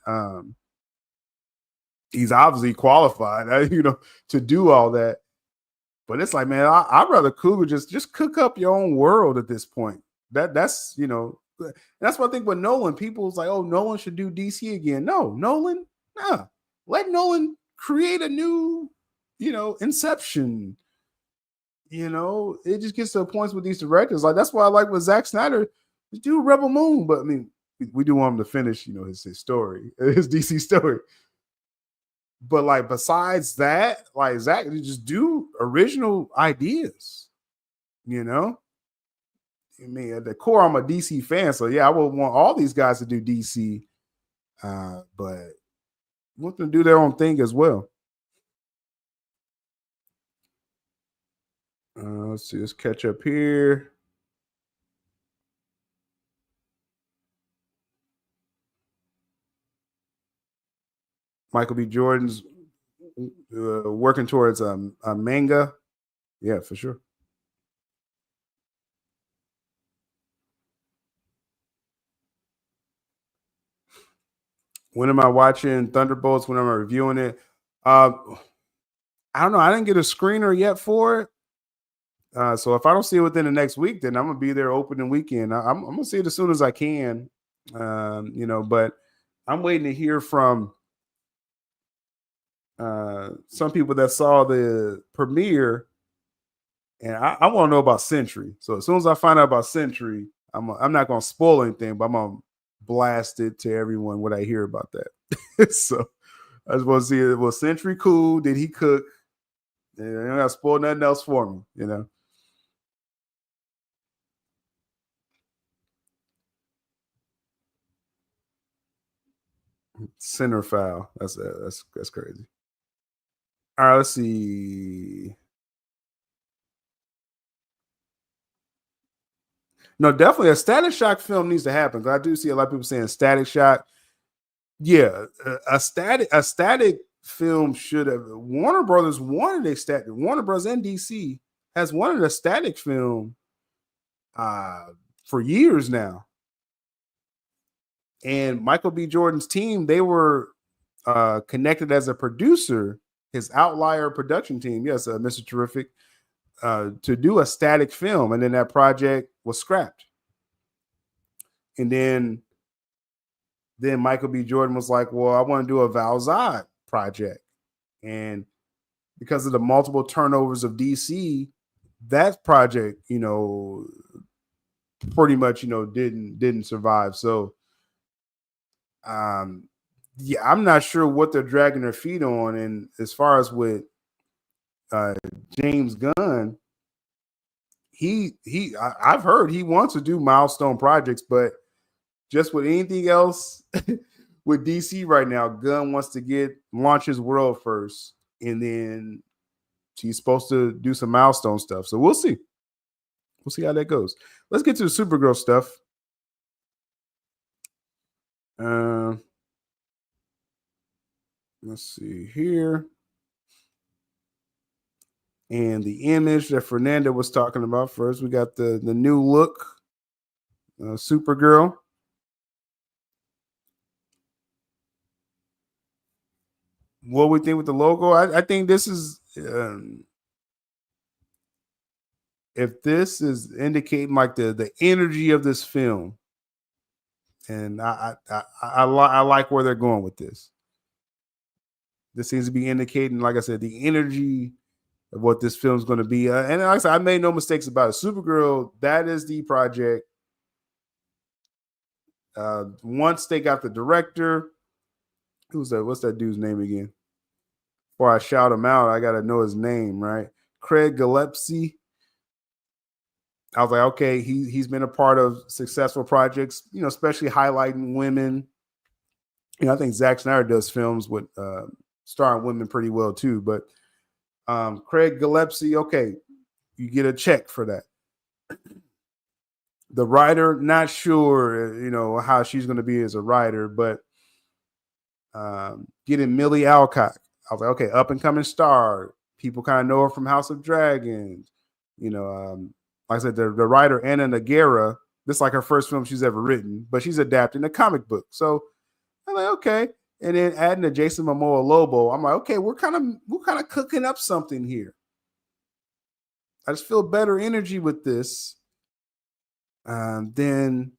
he's obviously qualified, to do all that. But it's like, man, I'd rather Coogler just cook up your own world at this point. That's that's what I think with Nolan. People's like, oh, Nolan should do DC again. No, Nolan, nah. Let Nolan create a new, Inception. It just gets to points with these directors. Like that's why I like with Zack Snyder, just do Rebel Moon. But I mean, we do want him to finish, his story, his DC story. But like besides that, like Zach, you just do original ideas. I mean, at the core, I'm a DC fan, so yeah, I would want all these guys to do DC, but I want them to do their own thing as well. Let's see, let's catch up here. Michael B. Jordan's working towards a manga. Yeah, for sure. When am I watching Thunderbolts? When am I reviewing it? I don't know. I didn't get a screener yet for it. So if I don't see it within the next week, then I'm gonna be there opening weekend. I'm gonna see it as soon as I can. But I'm waiting to hear from some people that saw the premiere, and I want to know about Sentry. So as soon as I find out about Sentry, I'm not gonna spoil anything, but I'm gonna blast it to everyone what I hear about that. So I just want to see, was Sentry cool? Did he cook? I don't got to spoil nothing else for me, Center foul. That's crazy. All right, let's see. No, definitely a Static Shock film needs to happen. I do see a lot of people saying Static Shock. Yeah, a static film should have. Warner Brothers wanted a static. Warner Brothers and DC has wanted a static film uh, for years now. And Michael B. Jordan's team, they were connected as a producer, his Outlier production team, yes, Mr. Terrific, to do a static film. And then that project was scrapped. And then Michael B. Jordan was like, well, I want to do a Val-Zod project. And because of the multiple turnovers of DC, that project, pretty much, didn't survive. So, yeah, I'm not sure what they're dragging their feet on. And as far as with James Gunn, I've heard he wants to do milestone projects, but just with anything else with DC right now, Gunn wants to launch his world first, and then he's supposed to do some milestone stuff. So we'll see. We'll see how that goes. Let's get to the Supergirl stuff. Let's see here. And the image that Fernanda was talking about first, we got the new look, Supergirl. What we think with the logo, I think this is, if this is indicating like the energy of this film, and I like where they're going with this. This seems to be indicating, like I said, the energy of what this film is going to be. And like I said, I made no mistakes about it. Supergirl, that is the project. Once they got the director, who's that? What's that dude's name again? Before I shout him out, I got to know his name, right? Craig Gillespie. I was like, okay, he's been a part of successful projects, especially highlighting women. I think Zack Snyder does films with starring women pretty well too. But Craig Gillespie, okay, you get a check for that. The writer, not sure, how she's going to be as a writer, but getting Millie Alcock, I was like, okay, up and coming star. People kind of know her from House of Dragons. Like I said, the writer Anna Nagara, this is like her first film she's ever written, but she's adapting a comic book. So I'm like, okay. And then adding to Jason Momoa Lobo, I'm like, okay, we're kind of cooking up something here. I just feel better energy with this than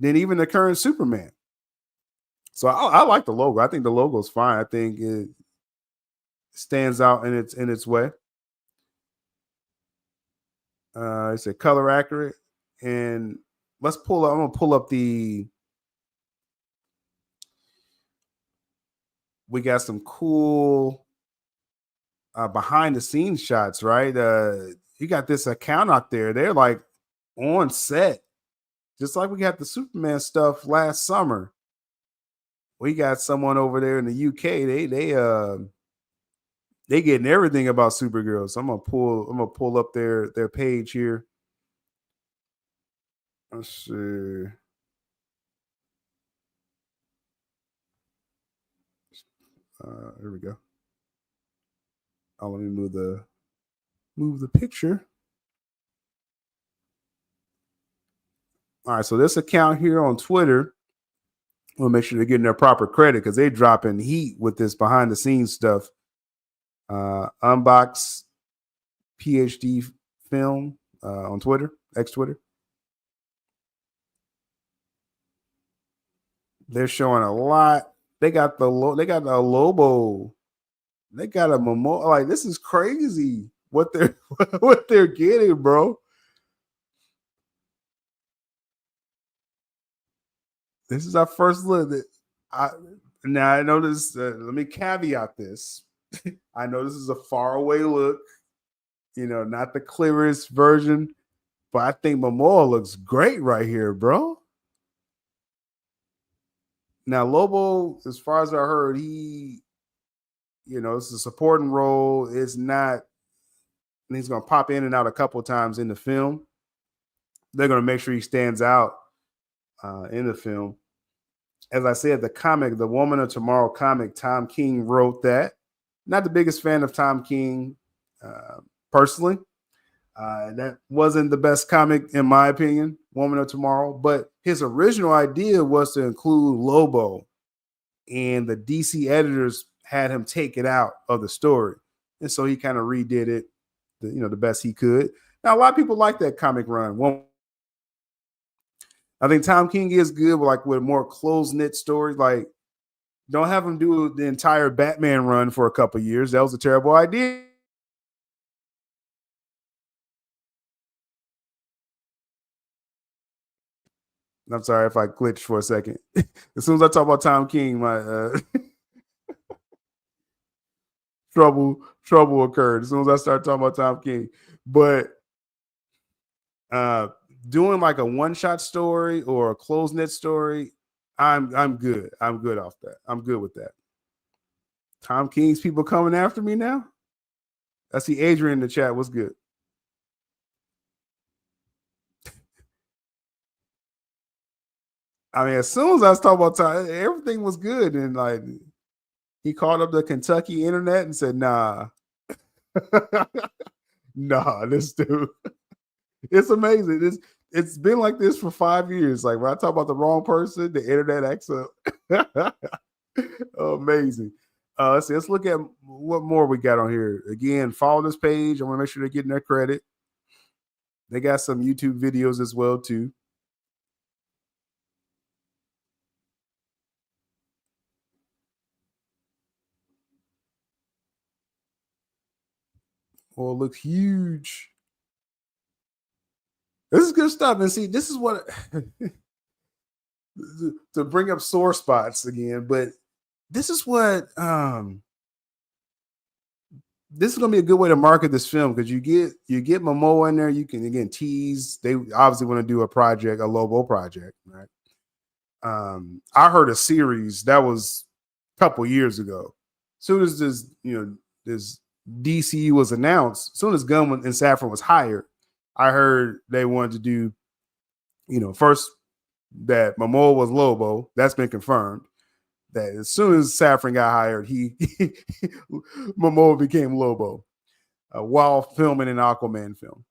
even the current Superman. So I like the logo. I think the logo is fine. I think it stands out in its way. It's a color accurate, and I'm gonna pull up we got some cool behind the scenes shots, right? You got this account out there. They're like on set, just like we got the Superman stuff last summer. We got someone over there in the UK. They getting everything about Supergirl. So I'm gonna pull up their page here. Let's see. Here we go. Oh, let me move the picture. All right, so this account here on Twitter, we'll make sure they're getting their proper credit because they dropping heat with this behind the scenes stuff. Unbox PhD film on Twitter, X Twitter. They're showing a lot. They got a Lobo. They got a Momo. Like, this is crazy what they're getting, bro. This is our first look. Now I know this. Let me caveat this. I know this is a faraway look, not the clearest version, but I think Momoa looks great right here, bro. Now, Lobo, as far as I heard, he, it's a supporting role. It's not, and he's going to pop in and out a couple of times in the film. They're going to make sure he stands out in the film. as I said, the comic, the Woman of Tomorrow comic, Tom King wrote that. Not the biggest fan of Tom King personally. That wasn't the best comic, in my opinion, Woman of Tomorrow. But his original idea was to include Lobo, and the DC editors had him take it out of the story. And so he kind of redid it, the best he could. Now, a lot of people like that comic run. I think Tom King is good with more close-knit stories. Like, don't have him do the entire Batman run for a couple years. That was a terrible idea. I'm sorry if I glitched for a second. As soon as I talk about Tom King, my trouble occurred. As soon as I start talking about Tom King. But doing like a one-shot story or a close-knit story, I'm good. I'm good off that. I'm good with that. Tom King's people coming after me now? I see Adrian in the chat. What's good? I mean, as soon as I was talking about Tom, everything was good. And like, he called up the Kentucky internet and said, nah, this dude. It's amazing. It's been like this for 5 years. Like, when I talk about the wrong person, the internet acts up. Amazing. Let's look at what more we got on here. Again, follow this page. I want to make sure they're getting their credit. They got some YouTube videos as well, too. Oh, it looks huge. This is good stuff. And see, this is what to bring up sore spots again, but this is what this is gonna be a good way to market this film, because you get Momoa in there. You can again tease. They obviously want to do a project, a Lobo project, right? I heard a series that was a couple years ago. As soon as this DCU was announced, as soon as Gunn and Safran was hired, I heard they wanted to do, first that Momoa was Lobo. That's been confirmed. That as soon as Safran got hired, Momoa became Lobo while filming an Aquaman film.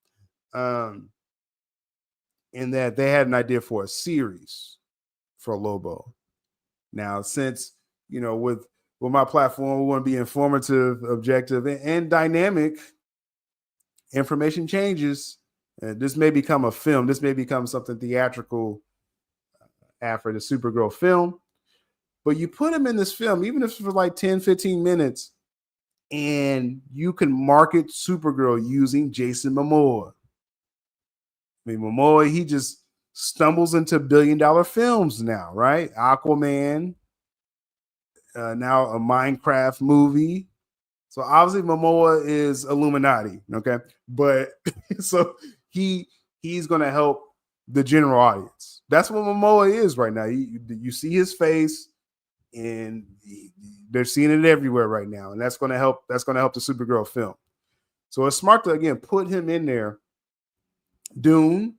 And that they had an idea for a series for Lobo. Now, since, with my platform, we want to be informative, objective, and dynamic. Information changes. This may become a film. This may become something theatrical after the Supergirl film. But you put him in this film, even if it's for like 10, 15 minutes, and you can market Supergirl using Jason Momoa. I mean, Momoa, he just stumbles into billion-dollar films now, right? Aquaman, now a Minecraft movie. So obviously Momoa is Illuminati, okay? But so he's going to help the general audience. That's what Momoa is right now. You see his face, and they're seeing it everywhere right now, and that's going to help. That's going to help the Supergirl film. So it's smart to again put him in there. Dune,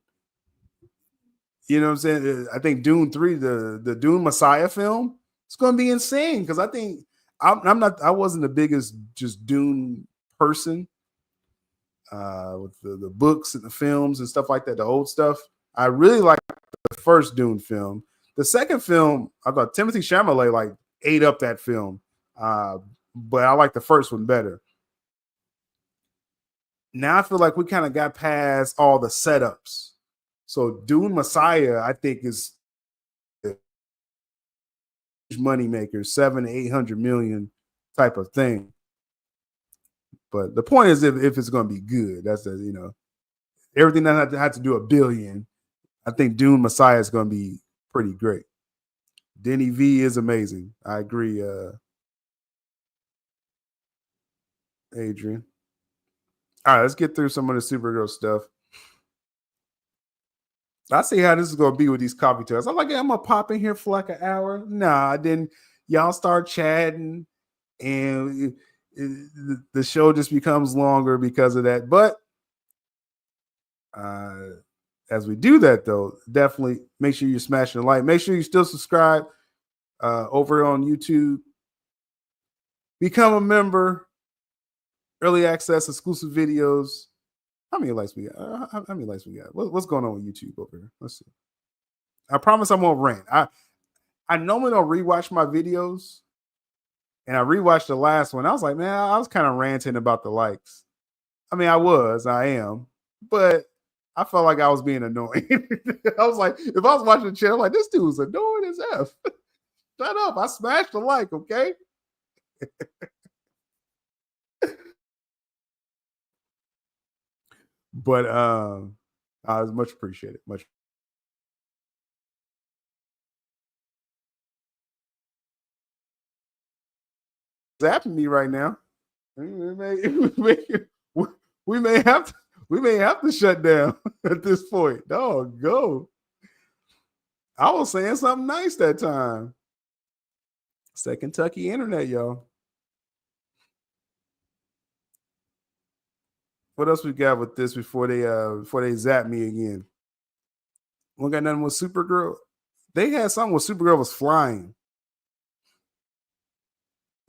you know what I'm saying? I think Dune 3, the Dune Messiah film, it's going to be insane, because I think I wasn't the biggest just Dune person with the books and the films and stuff like that, the old stuff. I really like the first Dune film. The second film, I thought Timothée Chalamet ate up that film, but I like the first one better. Now I feel like we kind of got past all the setups. So Dune Messiah, I think, is money maker, 700-800 million type of thing. But the point is, if it's going to be good, that's everything that had to do $1 billion. I think Dune Messiah is going to be pretty great. Denny V is amazing. I agree, Adrian. All right, let's get through some of the Supergirl stuff. I see how this is going to be with these coffee talks. I'm like, I'm going to pop in here for like an hour. Nah, then y'all start chatting, and the show just becomes longer because of that. But as we do that, though, definitely make sure you're smashing the like. Make sure you still subscribe. over on YouTube. Become a member. Early access, exclusive videos. How many likes we got? How many likes we got? What's going on with YouTube over here? Let's see. I promise I won't rant. I normally don't rewatch my videos, and I rewatched the last one. I was like, man, I was kind of ranting about the likes. I mean, I am, but I felt like I was being annoying. I was like, if I was watching the channel, like, this dude's annoying as F. Shut up. I smashed the like, okay? But I was much appreciated. Much. Zapping me right now. We may have to shut down at this point. Dog, go. I was saying something nice that time. It's that Kentucky internet, y'all. What else we got with this before they zap me again? We got nothing with Supergirl. They had something where Supergirl was flying.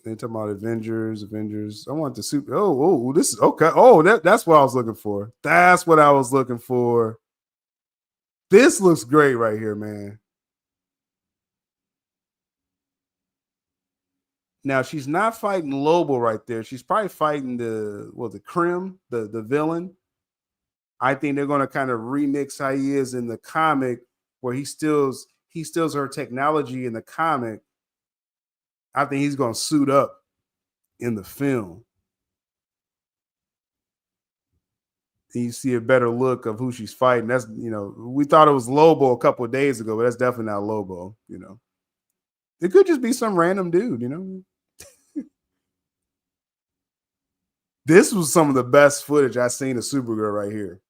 They talking about Avengers. I want the super. Oh, this is okay. Oh, that's what I was looking for. That's what I was looking for. This looks great right here, man. Now she's not fighting Lobo right there. She's probably fighting the Krim, the villain. I think they're going to kind of remix how he is in the comic, where he steals her technology in the comic. I think he's going to suit up in the film. And you see a better look of who she's fighting. That's, we thought it was Lobo a couple of days ago, but that's definitely not Lobo, It could just be some random dude, This was some of the best footage I've seen of Supergirl right here.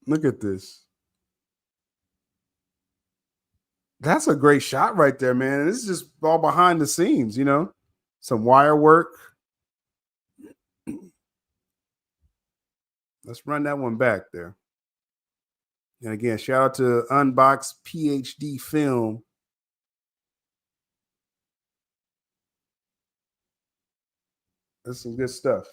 Look at this. That's a great shot right there, man. This is just all behind the scenes, some wire work. Let's run that one back there. And again, shout out to Unbox PhD Film. That's some good stuff.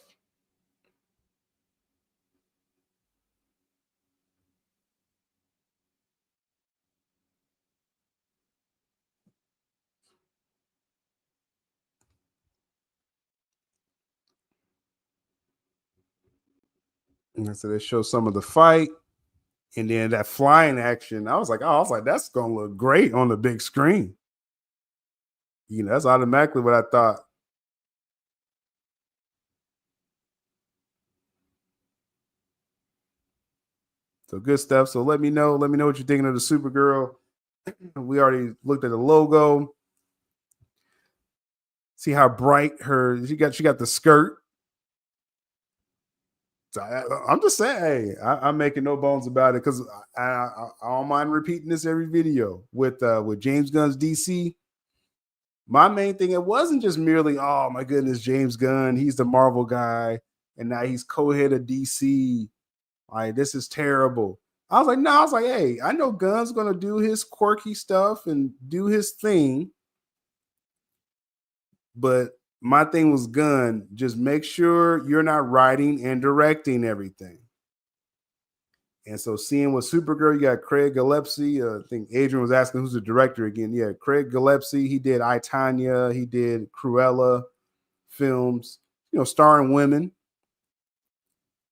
And so they show some of the fight, and then that flying action. I was like, that's gonna look great on the big screen. That's automatically what I thought. So good stuff. So let me know what you're thinking of the Supergirl. We already looked at the logo. See how bright she got the skirt. So I'm just saying, hey, I'm making no bones about it, because I don't mind repeating this every video with James Gunn's DC. My main thing, it wasn't just merely, oh my goodness, James Gunn, he's the Marvel guy, and now he's co-head of DC. Like, this is terrible. I was like, hey, I know Gunn's gonna do his quirky stuff and do his thing, but my thing was, Gunn, just make sure you're not writing and directing everything. And so seeing with Supergirl, you got Craig Gillespie. I think Adrian was asking who's the director again. Yeah, Craig Gillespie. He did I, Tonya. He did Cruella films, starring women.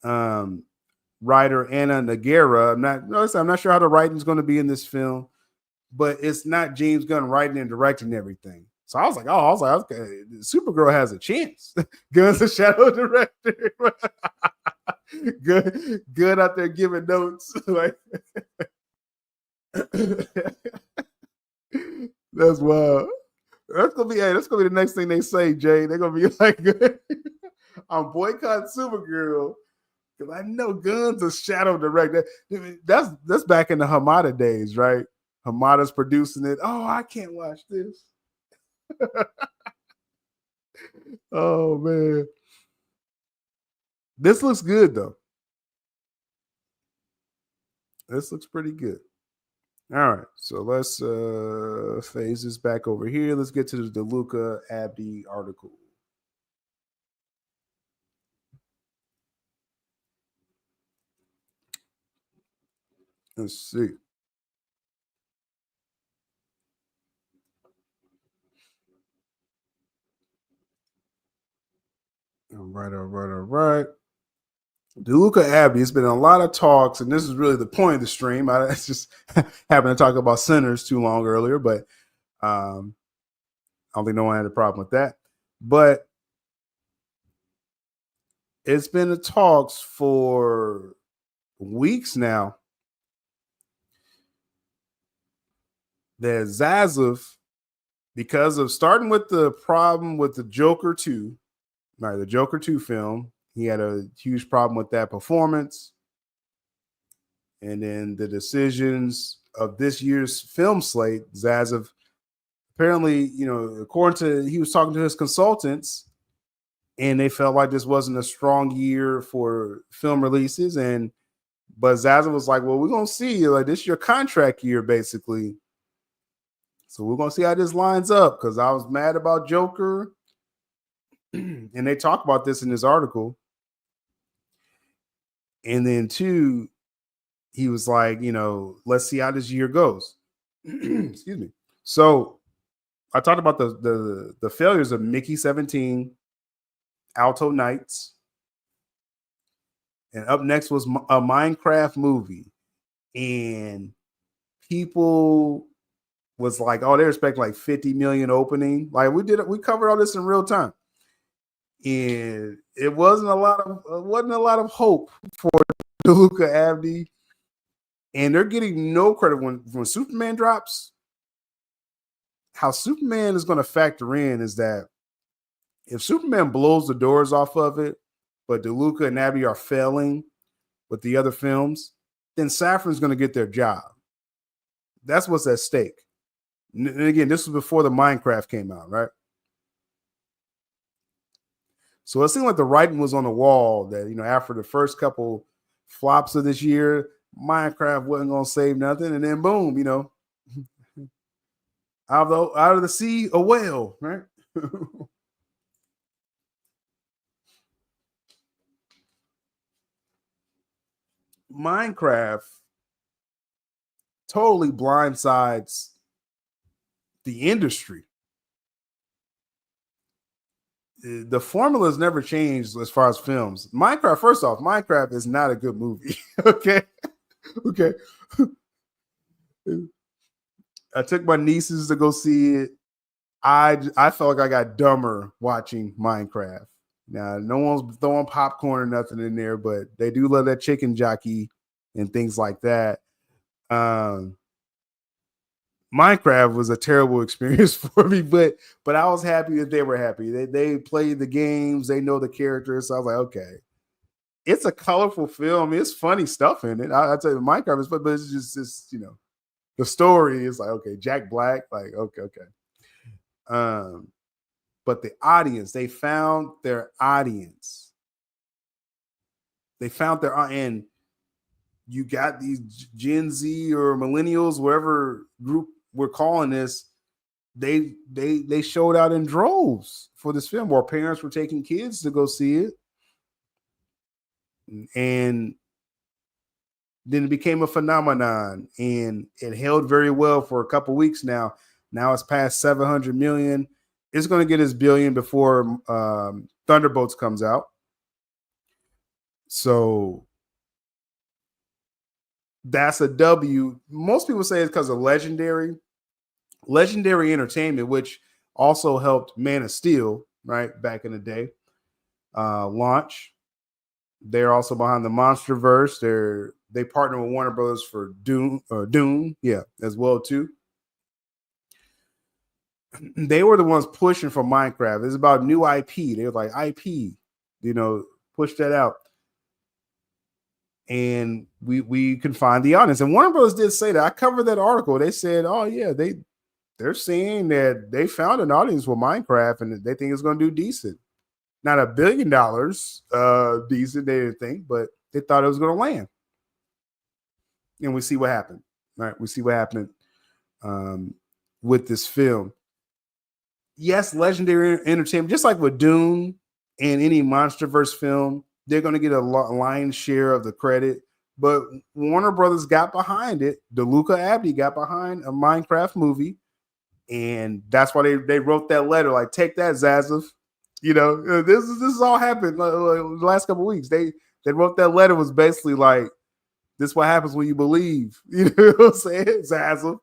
Writer Anna Nogueira. I'm not sure how the writing is going to be in this film, but it's not James Gunn writing and directing everything. So I was like, okay, Supergirl has a chance. Gunn's a shadow director. Good out there giving notes. Like, that's wild. That's gonna be the next thing they say, Jay. They're gonna be like, I'm boycotting Supergirl because I know Gunn's a shadow director. That's back in the Hamada days, right? Hamada's producing it. Oh, I can't watch this. Oh man, this looks good though. This looks pretty good. All right, so let's phase this back over here. Let's get to the DeLuca Abdy article. Let's see. All right. DeLuca Abdy, it's been a lot of talks, and this is really the point of the stream. I just happened to talk about Sinners too long earlier, but I don't think no one had a problem with that. But it's been the talks for weeks now that Zaslav, because of starting with the problem with the Joker 2, right, the Joker 2 film, he had a huge problem with that performance. And then the decisions of this year's film slate, Zaslav apparently, according to, he was talking to his consultants, and they felt like this wasn't a strong year for film releases. But Zaslav was like, well, we're going to see. Like, this is your contract year, basically. So we're going to see how this lines up, because I was mad about Joker. And they talk about this in this article. And then, two, he was like, let's see how this year goes. Excuse me. So I talked about the failures of Mickey 17, Alto Nights, and up next was a Minecraft movie. And people was like, oh, they expect like 50 million opening. Like we covered all this in real time. And it wasn't a lot of hope for DeLuca Abdy. And they're getting no credit when Superman drops. How Superman is going to factor in is that if Superman blows the doors off of it, but DeLuca and Abdy are failing with the other films, then Safran's going to get their job. That's what's at stake. And again, this was before the Minecraft came out, right? So it seemed like the writing was on the wall that, after the first couple flops of this year, Minecraft wasn't going to save nothing. And then boom, out of the sea, a whale, right? Minecraft totally blindsides the industry. The formula has never changed as far as films. Minecraft, first off, Minecraft is not a good movie. Okay. I took my nieces to go see it. I felt like I got dumber watching Minecraft. Now, no one's throwing popcorn or nothing in there, but they do love that chicken jockey and things like that. Minecraft was a terrible experience for me, but I was happy that they were happy. They played the games, they know the characters. So I was like, okay, it's a colorful film. It's funny stuff in it. I tell you, Minecraft is fun, but it's just the story is like, okay, Jack Black, like, okay. But the audience, they found their audience. And you got these Gen Z or millennials, whatever group we're calling this, they showed out in droves for this film, where parents were taking kids to go see it. And then it became a phenomenon, and it held very well for a couple weeks now. Now it's past 700 million. It's going to get its billion before Thunderbolts comes out. So that's a W. Most people say it's because of Legendary Entertainment, which also helped Man of Steel, right, back in the day, launch. They're also behind the MonsterVerse. They partner with Warner Brothers for Dune, yeah, as well too. They were the ones pushing for Minecraft. It's about new IP. They were like, IP, push that out. And we can find the audience. And Warner Brothers did say that. I covered that article. They said, oh yeah, they're seeing that they found an audience for Minecraft, and they think it's going to do decent. Not $1 billion decent, they didn't think, but they thought it was going to land. and we see what happened. Right, we see what happened with this film. Yes, Legendary Entertainment, just like with Dune and any MonsterVerse film, they're going to get a lion's share of the credit. But Warner Brothers got behind it. DeLuca Abdy got behind a Minecraft movie, and that's why they wrote that letter. Like, take that, Zaslav. You know, this is all happened the last couple of weeks. They wrote that letter, was basically like, this is what happens when you believe. You know what I'm saying, Zaslav?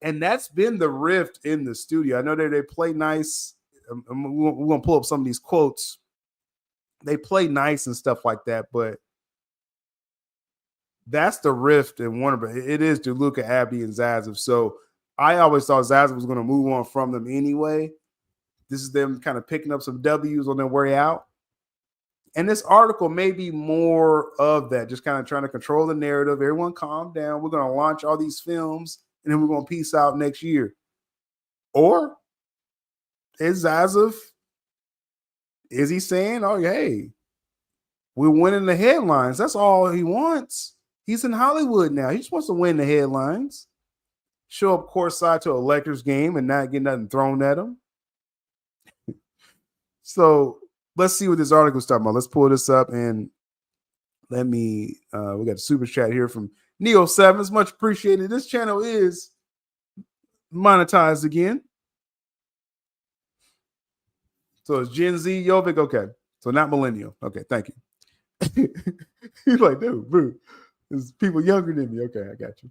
And that's been the rift in the studio. I know they play nice. We're going to pull up some of these quotes. They play nice and stuff like that, but that's the rift in Warner. It is DeLuca Abdy and Zaslav. So I always thought Zaslav was going to move on from them anyway. This is them kind of picking up some W's on their way out. And this article may be more of that, just kind of trying to control the narrative. Everyone calm down. We're going to launch all these films, and then we're going to peace out next year. Or is Zaslav, is he saying, oh, hey, we're winning the headlines? That's all he wants. He's in Hollywood now. He just wants to win the headlines. Show up courtside to a Lakers game and not get nothing thrown at him. So let's see what this article is talking about. Let's pull this up and let me, we got a super chat here from Neo7. It's much appreciated. This channel is monetized again. So it's Gen Z, Jovic. Okay. So not millennial. Okay. Thank you. He's like, dude, boo. There's people younger than me. Okay. I got you.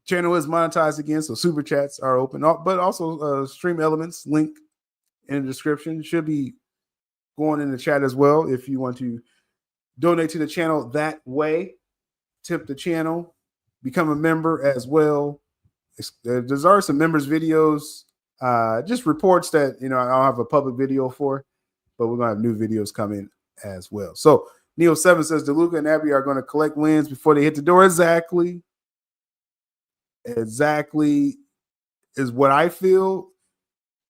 Channel is monetized again, so super chats are open, but also stream elements link in the description should be going in the chat as well. If you want to donate to the channel that way, tip the channel, become a member as well. There's are some members videos, just reports that I don't have a public video for, but we're gonna have new videos coming as well. So Neo7 says DeLuca and Abby are going to collect wins before they hit the door. Exactly is what I feel.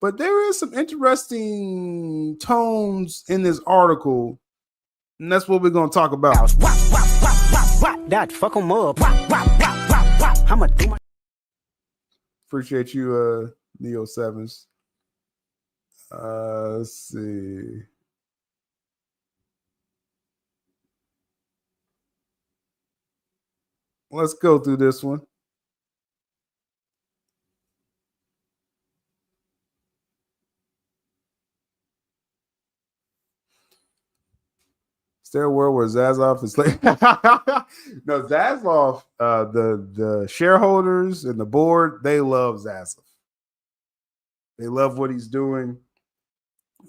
But there is some interesting tones in this article, and that's what we're going to talk about. That fuck 'em up. I'ma do my. Appreciate you, Neo Sevens. Let's see. Let's go through this one. Is there a world where Zaslav is like no, Zaslav, the shareholders and the board, they love Zaslav. They love what he's doing.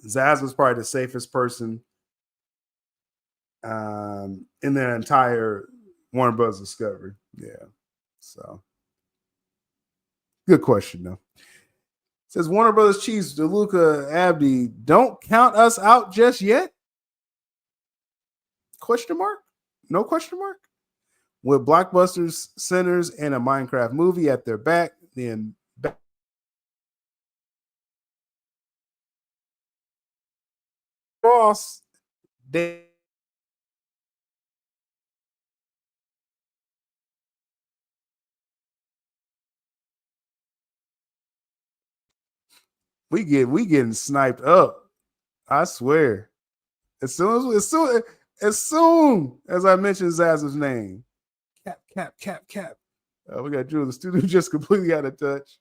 Zaslav's probably the safest person in their entire Warner Bros. Discovery. Yeah. So good question though. It says Warner Brothers Chiefs DeLuca Abdy, don't count us out just yet. Question mark? No question mark? With blockbusters, centers, and a Minecraft movie at their back, then boss, they we getting sniped up. I swear. As soon as I mentioned Zaz's name, cap. We got Drew. The studio just completely out of touch.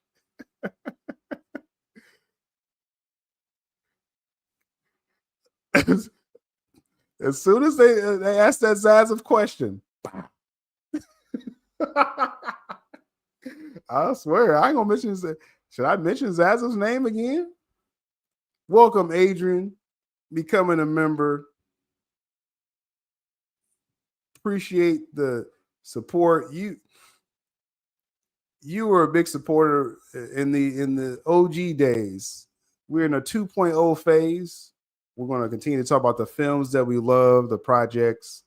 As soon as they asked that Zaslav question, I swear I ain't gonna mention. Should I mention Zaz's name again? Welcome, Adrian, becoming a member. Appreciate the support. You were a big supporter in the OG days. We're in a 2.0 phase. We're going to continue to talk about the films that we love, the projects.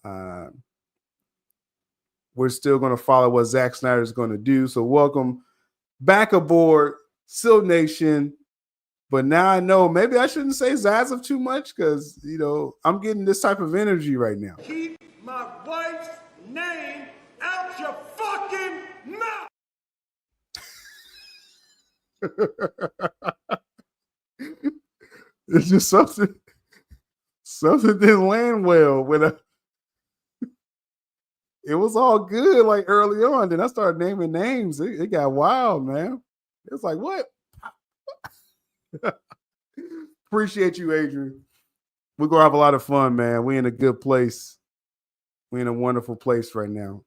We're still going to follow what Zack Snyder is going to do. So welcome back aboard, Sil Nation. But now I know maybe I shouldn't say Zaslav too much because, you know, I'm getting this type of energy right now. Keep my wife's name out your fucking mouth. It's just something didn't land well when it was all good like early on. Then I started naming names. It got wild, man. It's like, what? Appreciate you, Adrian. We're gonna have a lot of fun, man. We're in a good place. We're in a wonderful place right now.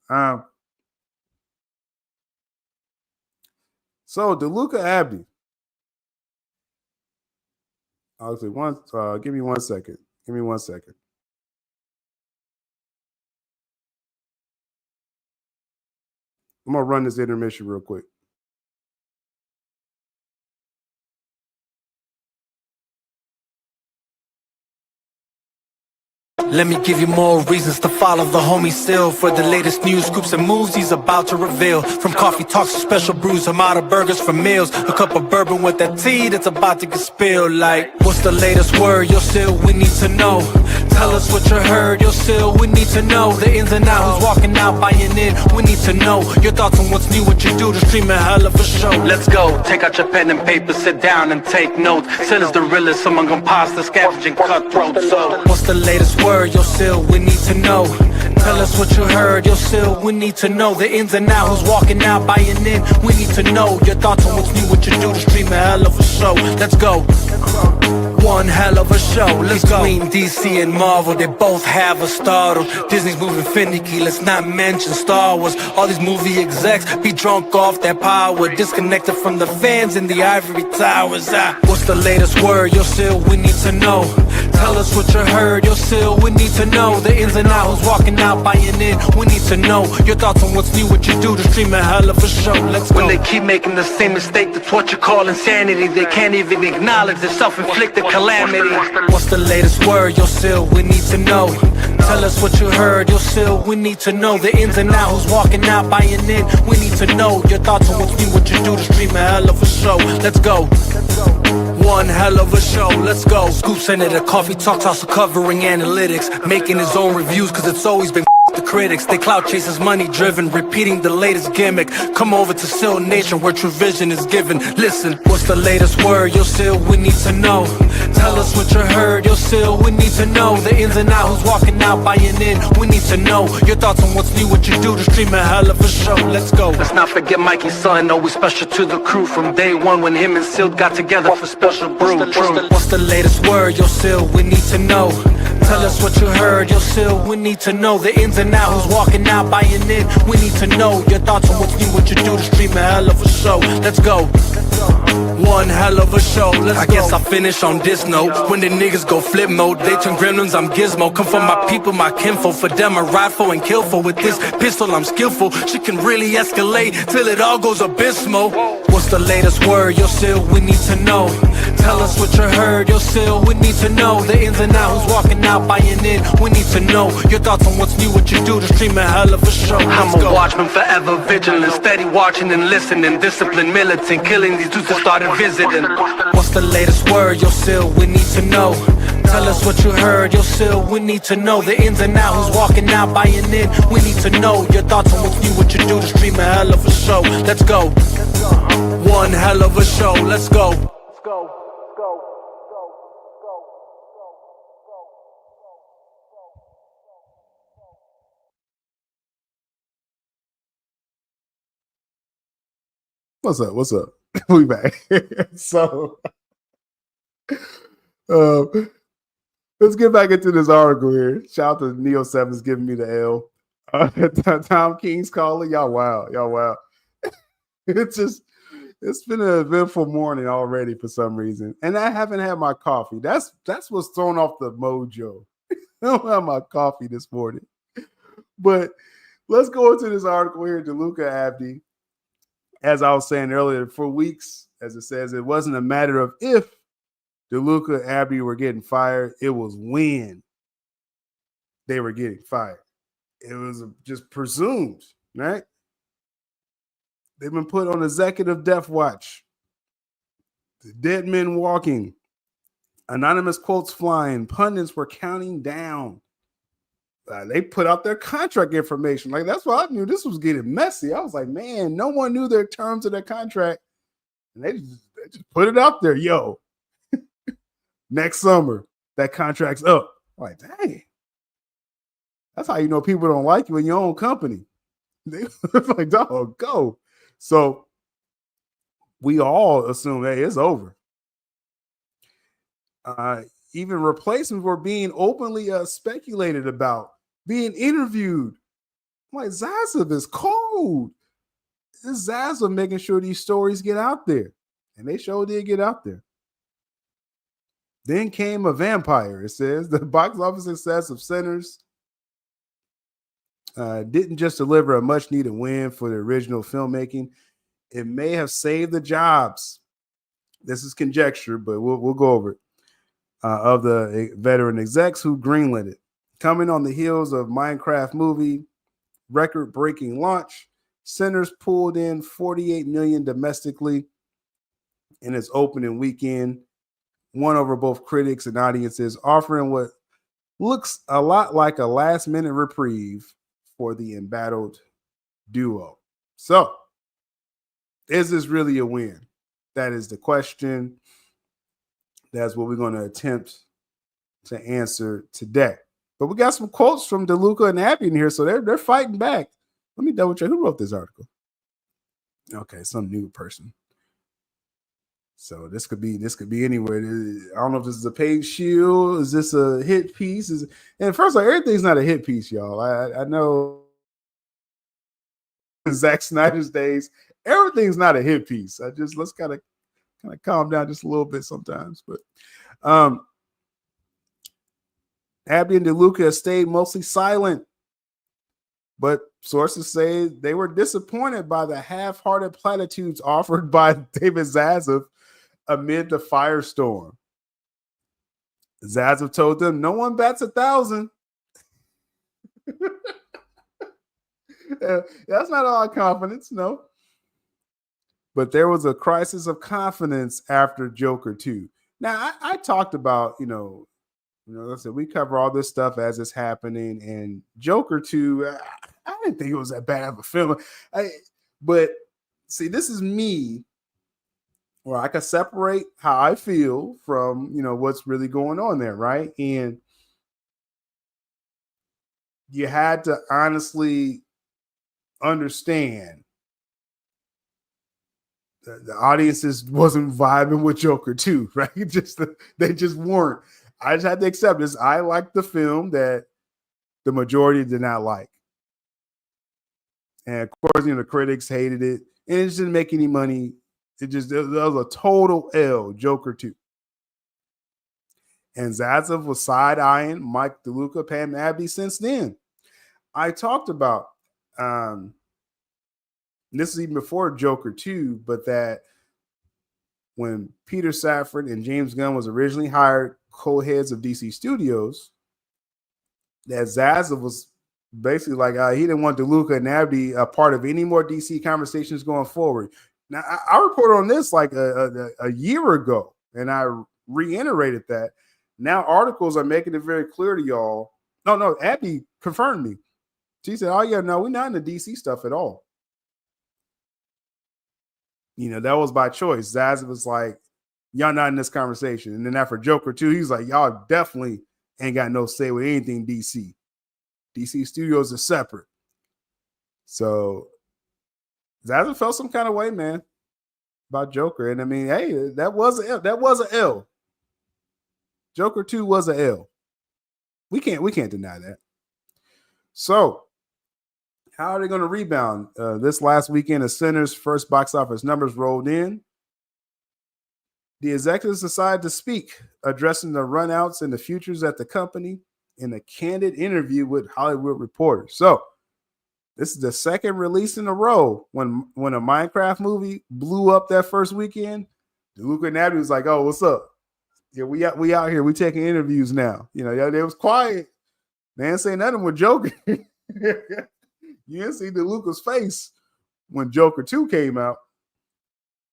So DeLuca Abdy. I'll say give me 1 second. Give me 1 second. I'm gonna run this intermission real quick. Let me give you more reasons to follow the homie still. For the latest news, scoops, and moves he's about to reveal. From coffee talks to special brews, I'm out of burgers for meals. A cup of bourbon with that tea that's about to get spilled. Like, what's the latest word? Yo, still, we need to know. Tell us what you heard, yo, still, we need to know. The ins and outs, who's walking out, buying in, we need to know. Your thoughts on what's new, what you do to stream a hell of a show. Let's go, take out your pen and paper, sit down and take notes. Still is the realest among imposters, scavenging cutthroats. So, what's the latest word? Yo, still, we need to know. Tell us what you heard, yo, still, we need to know. The ins and outs, who's walking out, buying in, we need to know. Your thoughts on what's new, what you do to stream a hell of a show. Let's go. One hell of a show, let's go. Between DC and Marvel, they both have a startle. Disney's moving finicky, let's not mention Star Wars. All these movie execs be drunk off their power, disconnected from the fans in the ivory towers. What's the latest word? Yo, still, we need to know. Tell us what you heard, yo, still, we need to know. The ins and outs, who's walking out, buying in, we need to know. Your thoughts on what's new, what you do to stream a hell of a show. Let's go. When they keep making the same mistake, that's what you call insanity. They can't even acknowledge their self-inflicted calamity. What's the latest word? Yo, still, we need to know. Tell us what you heard, yo, still, we need to know. The ins and outs, who's walking out, buying in, we need to know. Your thoughts on what's new, what you do to stream a hell of a show. Let's go. One hell of a show, let's go. Scoop Senator, Coffee Talks, also covering analytics, making his own reviews, cause it's always been the critics. They clout chasers, money driven, repeating the latest gimmick. Come over to Still Nation where true vision is given. Listen, what's the latest word? Yo, still, we need to know. Tell us what you heard, yo, still, we need to know. The ins and outs, who's walking out, buying in, we need to know. Your thoughts on what's new, what you do to stream a hell of a show. Let's go. Let's not forget Mikey's son, always special to the crew. From day one when him and Sil got together for special brew. What's the latest word? Yo, still, we need to know. Tell us what you heard, yo, still, we need to know. The ins and outs, who's walking out, buying in, we need to know. Your thoughts on what's new, what you do to stream a hell of a show. Let's go. One hell of a show, let's go. I guess I'll finish on this note. When the niggas go flip mode, they turn gremlins, I'm gizmo. Come from my people, my kinfolk. For them I ride for and kill for. With this pistol I'm skillful. Shit can really escalate till it all goes abysmal. What's the latest word? Yo, still, we need to know. Tell us what you heard, yo, still, we need to know. The ins and outs, who's walking out, buying in, we need to know. Your thoughts on what's new, what you do to stream a hell of a show. I'm a watchman, forever vigilant, steady watching and listening, disciplined, militant, killing these dudes that started visiting. What's the latest word? Yo, still, we need to know. Tell us what you heard, yo, still, we need to know. The ins and outs, who's walking out, buying in, we need to know. Your thoughts on what's new, what you do to stream a hell of a show. Let's go. One hell of a show, let's go. What's up? What's up? We back. So, let's get back into this article here. Shout out to Neo Sevens giving me the L. Tom King's calling. Y'all wow. Y'all wow. It's been an eventful morning already for some reason. And I haven't had my coffee. That's what's thrown off the mojo. I don't have my coffee this morning. But let's go into this article here, DeLuca Abdy. As I was saying earlier, for weeks, as it says, it wasn't a matter of if DeLuca Abdy were getting fired. It was when they were getting fired. It was just presumed, right? They've been put on executive death watch. Dead men walking, anonymous quotes flying, pundits were counting down. They put out their contract information. Like, that's why I knew this was getting messy. I was like, man, no one knew their terms of their contract. And they just put it out there. Yo, next summer, that contract's up. I'm like, dang. That's how you know people don't like you in your own company. They like, dog, go. So we all assume, hey, it's over. Even replacements were being openly speculated about, being interviewed. I'm like, Zaslav is cold. This Zaslav making sure these stories get out there. And they sure did get out there. Then came a vampire. It says the box office success of Sinners didn't just deliver a much needed win for the original filmmaking. It may have saved the jobs. This is conjecture, but we'll go over it. Of the veteran execs who greenlit it. Coming on the heels of Minecraft movie record-breaking launch, Sinners pulled in $48 million domestically in its opening weekend, won over both critics and audiences, offering what looks a lot like a last-minute reprieve for the embattled duo. So, is this really a win? That is the question. That's what we're going to attempt to answer today. But we got some quotes from DeLuca and Abdy in here, so they're fighting back. Let me double check. Who wrote this article? Okay, some new person. So this could be anywhere. I don't know if this is a page shield. Is this a hit piece? And first of all, everything's not a hit piece, y'all. I know in Zack Snyder's days, everything's not a hit piece. Let's kind of calm down just a little bit sometimes. But Abdy and DeLuca stayed mostly silent, but sources say they were disappointed by the half-hearted platitudes offered by David Zaslav amid the firestorm. Zaslav told them, "No one bats 1,000." That's not all confidence, no. But there was a crisis of confidence after Joker 2. Now, I talked about, I said we cover all this stuff as it's happening, and Joker 2, I didn't think it was that bad of a film. But see, this is me, where I can separate how I feel from, what's really going on there, right? And you had to honestly understand the audiences wasn't vibing with Joker 2, right? They just weren't. I just had to accept this. I liked the film that the majority did not like. And of course, the critics hated it. And it just didn't make any money. It was a total L, Joker 2. And Zaslav was side-eyeing Mike DeLuca, Pam Abdy since then. I talked about, this is even before Joker 2, but that when Peter Safran and James Gunn was originally hired co-heads of DC Studios, that Zaslav was basically like, he didn't want DeLuca and Abdy a part of any more DC conversations going forward. Now, I reported on this like a year ago, and I reiterated that. Now articles are making it very clear to y'all. No, Abdy confirmed me. She said, oh, yeah, no, we're not in the DC stuff at all. That was by choice. Zaslav was like, y'all not in this conversation. And then after Joker 2, he's like, y'all definitely ain't got no say with anything DC. DC Studios are separate. So Zaslav felt some kind of way, man, about Joker. And I mean, hey, that was an L. That was an L. Joker 2 was an L. We can't deny that. So how are they going to rebound? This last weekend, as Sinners' first box office numbers rolled in, the executives decided to speak, addressing the runouts and the futures at the company in a candid interview with Hollywood Reporter. So this is the second release in a row when a Minecraft movie blew up that first weekend. DeLuca and Abdy was like, "Oh, what's up? Yeah, we out here. We taking interviews now." They was quiet. They didn't say nothing with Joker. You didn't see DeLuca's face when Joker 2 came out.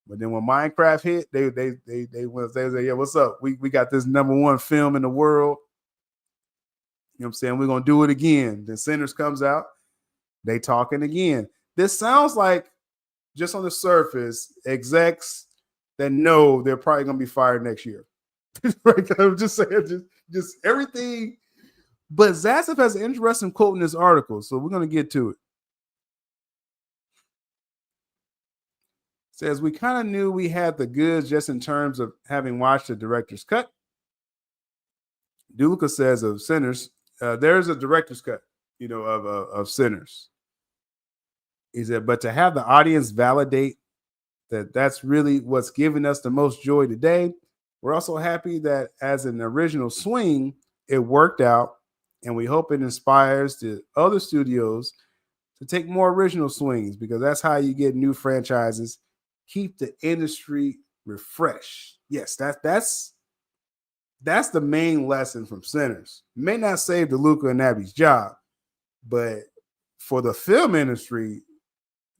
But then when Minecraft hit, they say, yeah, what's up? We got this #1 film in the world. You know what I'm saying? We're gonna do it again. Then Sinners comes out, they talking again. This sounds like, just on the surface, execs that know they're probably gonna be fired next year. Right? I'm just saying, just everything. But Zaslav has an interesting quote in this article, so we're gonna get to it. Says, we kind of knew we had the goods just in terms of having watched the director's cut. DeLuca says of Sinners, there's a director's cut, of Sinners. He said, but to have the audience validate that that's really what's giving us the most joy today. We're also happy that as an original swing, it worked out, and we hope it inspires the other studios to take more original swings, because that's how you get new franchises. Keep the industry refreshed. Yes, that's the main lesson from Sinners. May not save DeLuca and Abdy's job, but for the film industry,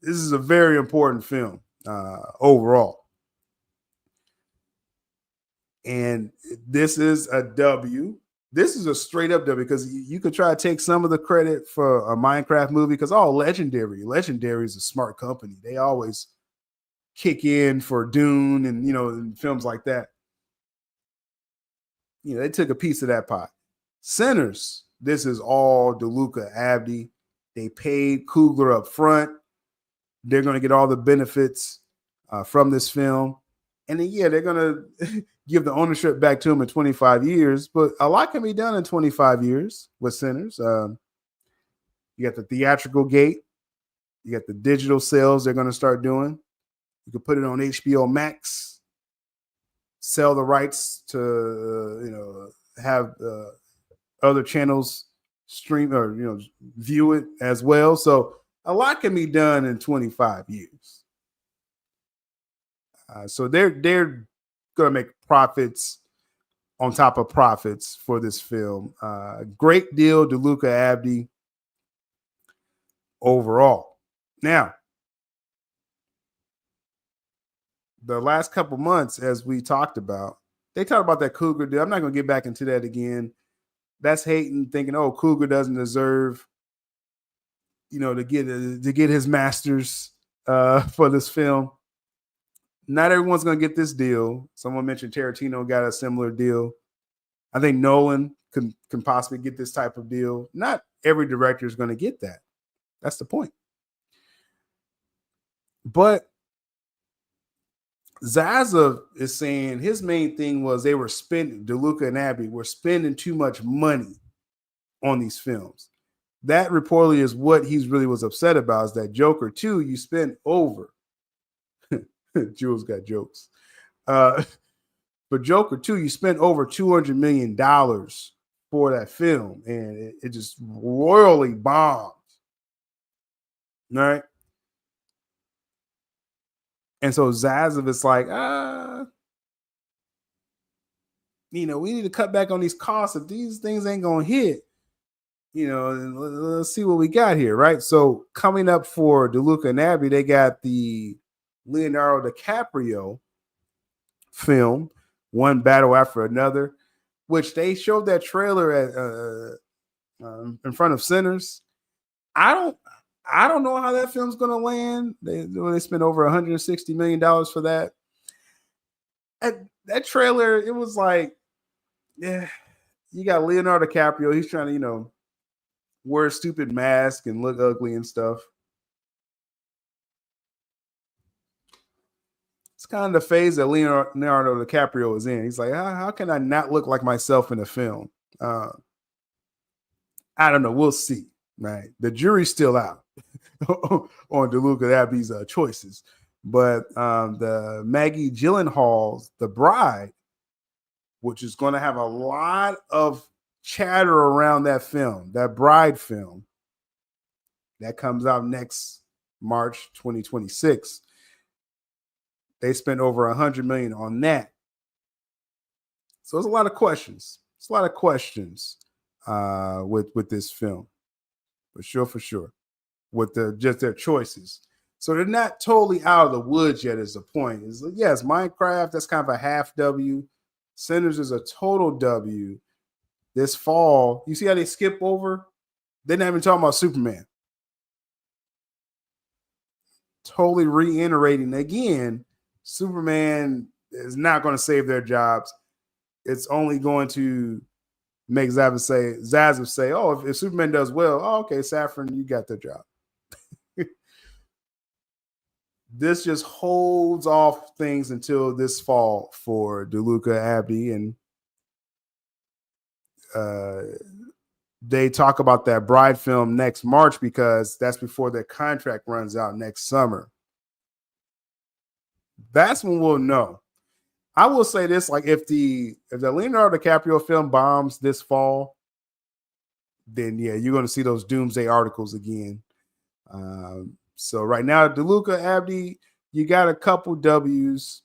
this is a very important film overall. And this is a W. This is a straight up W, because you could try to take some of the credit for a Minecraft movie, because Legendary is a smart company. They always kick in for Dune and, and films like that. They took a piece of that pie. Sinners, this is all DeLuca Abdy. They paid Coogler up front. They're going to get all the benefits from this film. And then, they're going to give the ownership back to him in 25 years. But a lot can be done in 25 years with Sinners. You got the theatrical gate. You got the digital sales they're going to start doing. You could put it on HBO Max, sell the rights to, have other channels stream or, view it as well. So a lot can be done in 25 years. So they're going to make profits on top of profits for this film. Great deal, DeLuca Abdy, overall. Now, the last couple months, as we talked about, they talked about that Coogler deal. I'm not going to get back into that again. That's hating, thinking, Coogler doesn't deserve, to get his masters for this film. Not everyone's going to get this deal. Someone mentioned Tarantino got a similar deal. I think Nolan can possibly get this type of deal. Not every director is going to get that. That's the point. But Zaslav is saying his main thing was they were spending, DeLuca and Abdy were spending too much money on these films. That reportedly is what he's really was upset about, is that Joker 2, you spent over. Jules got jokes. But Joker 2, you spent over $200 million for that film, and it just royally bombed. All right. And so Zaslav is like, we need to cut back on these costs. If these things ain't going to hit, let's see what we got here, right? So coming up for DeLuca and Abdy, they got the Leonardo DiCaprio film, One Battle After Another, which they showed that trailer at in front of Sinners. I don't know how that film's going to land. They spent over $160 million for that. That trailer, it was like, you got Leonardo DiCaprio. He's trying to, wear a stupid mask and look ugly and stuff. It's kind of the phase that Leonardo DiCaprio is in. He's like, how can I not look like myself in a film? I don't know. We'll see. Right. The jury's still out on DeLuca Abdy's choices. But the Maggie Gyllenhaal's The Bride, which is going to have a lot of chatter around that film, that Bride film, that comes out next March 2026. They spent over $100 million on that. So there's a lot of questions. It's a lot of questions with this film. For sure. With just their choices. So they're not totally out of the woods yet is the point. Yes, Minecraft, that's kind of a half W. Sinners is a total W. This fall, you see how they skip over? They're not even talking about Superman. Totally reiterating again, Superman is not going to save their jobs. It's only going to make Zaslav say, oh, if Superman does well, oh, okay, Saffron, you got the job. This just holds off things until this fall for DeLuca Abdy, and they talk about that Bride film next March because that's before their contract runs out next summer. That's when we'll know. I will say this: like if the Leonardo DiCaprio film bombs this fall, then yeah, you're going to see those doomsday articles again. So right now, DeLuca Abdy, you got a couple W's,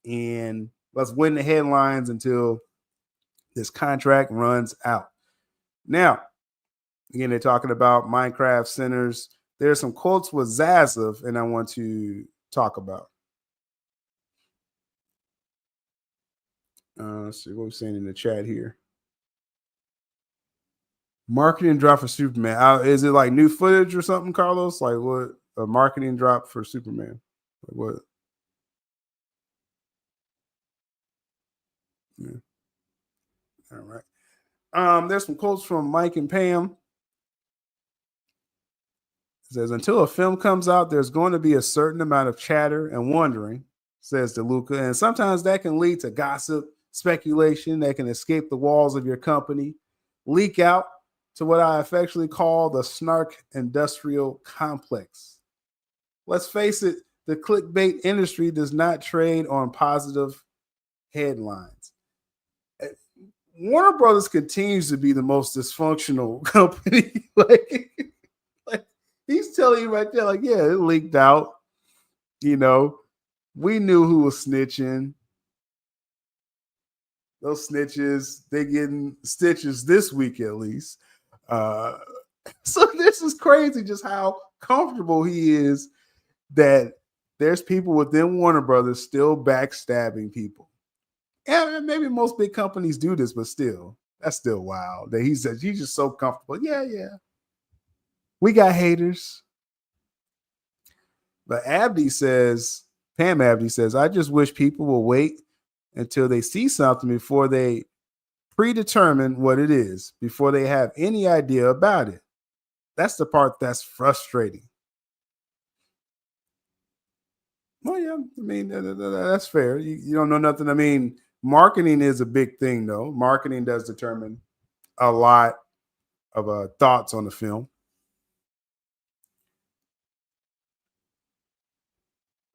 and let's win the headlines until this contract runs out. Now, again, they're talking about Minecraft Sinners. There's some quotes with Zaslav, and I want to talk about. Let's see what we're saying in the chat here. Marketing drop for Superman. Is it like new footage or something, Carlos? Like what? A marketing drop for Superman? Like what? Yeah. All right. There's some quotes from Mike and Pam. It says, until a film comes out, there's going to be a certain amount of chatter and wondering, says DeLuca. And sometimes that can lead to gossip, speculation that can escape the walls of your company, leak out to what I affectionately call the snark industrial complex. Let's face it, the clickbait industry does not trade on positive headlines. Warner Brothers continues to be the most dysfunctional company. like he's telling you right there, like, yeah, it leaked out. You know, we knew who was snitching. Those snitches, they getting stitches this week at least. So this is crazy just how comfortable he is that there's people within Warner Brothers still backstabbing people. And maybe most big companies do this, but still, that's still wild that he's just so comfortable. Yeah. We got haters. But Pam Abdy says, I just wish people will wait until they see something before they predetermine what it is, before they have any idea about it. That's the part that's frustrating. Well, yeah, I mean, that's fair. You don't know nothing. I mean, marketing is a big thing, though. Marketing does determine a lot of thoughts on the film.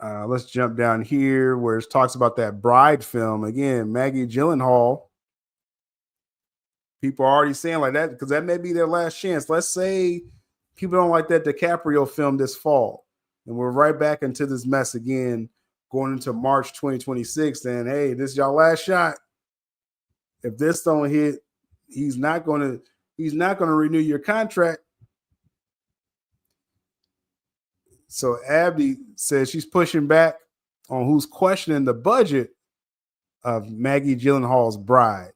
Let's jump down here where it talks about that Bride film. Again, Maggie Gyllenhaal. People are already saying like that because that may be their last chance. Let's say people don't like that DiCaprio film this fall, and we're right back into this mess again going into March 2026. Then, hey, this is y'all last shot. If this don't hit, he's not going to renew your contract. So Abdy says she's pushing back on who's questioning the budget of Maggie Gyllenhaal's Bride.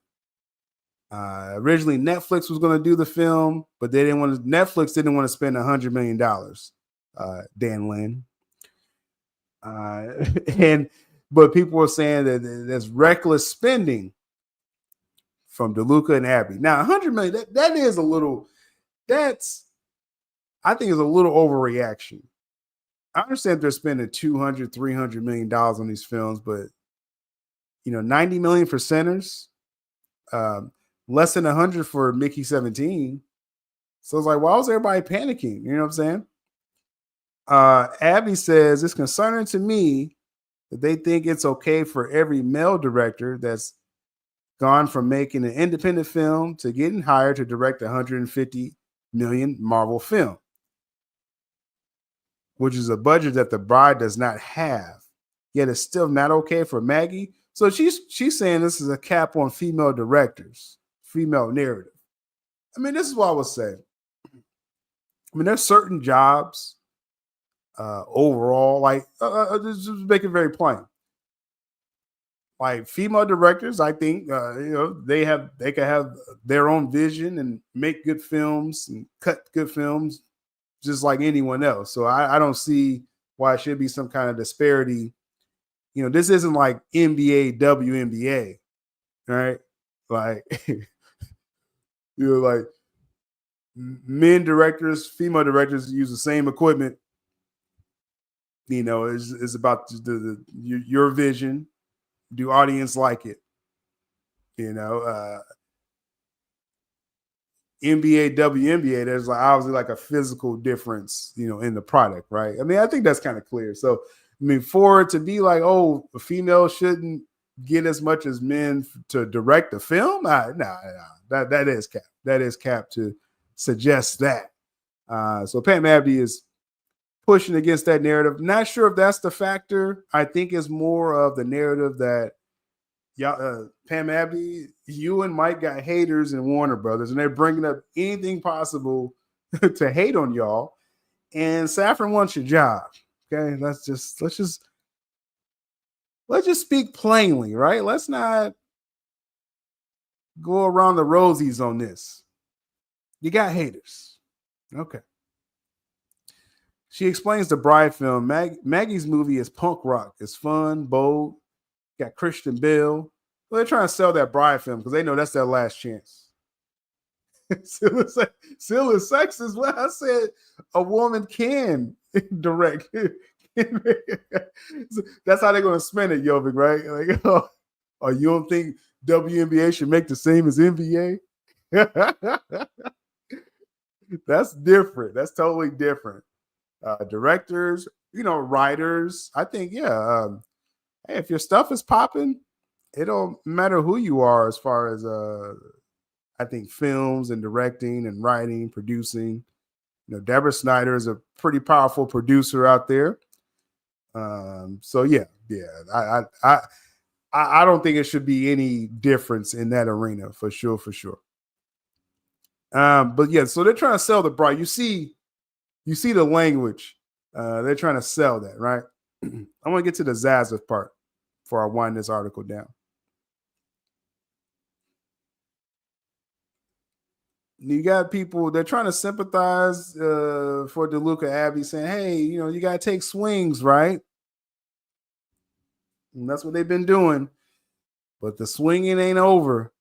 Originally, Netflix was going to do the film, but Netflix didn't want to spend $100 million. Dan Lin. But people were saying that there's reckless spending from DeLuca and Abby. Now, $100 million, I think is a little overreaction. I understand they're spending $200, $300 million on these films, but $90 million for Sinners, less than 100 for Mickey 17. So it's like, why was everybody panicking? You know what I'm saying? Abby says it's concerning to me that they think it's okay for every male director that's gone from making an independent film to getting hired to direct a $150 million Marvel film, which is a budget that the Bride does not have. Yet it's still not okay for Maggie. So she's saying this is a cap on female directors, female narrative. I mean, this is what I would say. I mean, there's certain jobs overall. Like, just make it very plain. Like female directors, I think they can have their own vision and make good films and cut good films just like anyone else. So I don't see why it should be some kind of disparity. This isn't like NBA, WNBA, right? Like like men directors, female directors use the same equipment. It's about your vision. Do audience like it? NBA, WNBA, there's like obviously like a physical difference, in the product, right? I mean, I think that's kind of clear. So, I mean, for it to be like, oh, a female shouldn't get as much as men to direct a film, nah, that is cap. That is cap to suggest that. So Pam Abdy is pushing against that narrative. Not sure if that's the factor. I think it's more of the narrative that Pam Abdy, you and Mike got haters in Warner Brothers, and they're bringing up anything possible to hate on y'all. And Saffron wants your job. Okay, let's just speak plainly, right? Let's not go around the rosies on this. You got haters. Okay. She explains the Bride film. Maggie's movie is punk rock. It's fun, bold. Got Christian Bale. Well, they're trying to sell that Bride film because they know that's their last chance. Still is sexist. What I said, a woman can direct. That's how they're going to spin it, Jovic, right? Like, oh, you don't think WNBA should make the same as NBA? That's different. That's totally different. Directors, writers. I think, hey, if your stuff is popping, it don't matter who you are as far as I think films and directing and writing, producing. Deborah Snyder is a pretty powerful producer out there. So yeah, I don't think it should be any difference in that arena for sure. But yeah, so they're trying to sell the Bride. You see the language. They're trying to sell that, right? I want to get to the Zaslav part before I wind this article down. You got people, they're trying to sympathize for DeLuca Abdy, saying, hey, you got to take swings, right? And that's what they've been doing. But the swinging ain't over.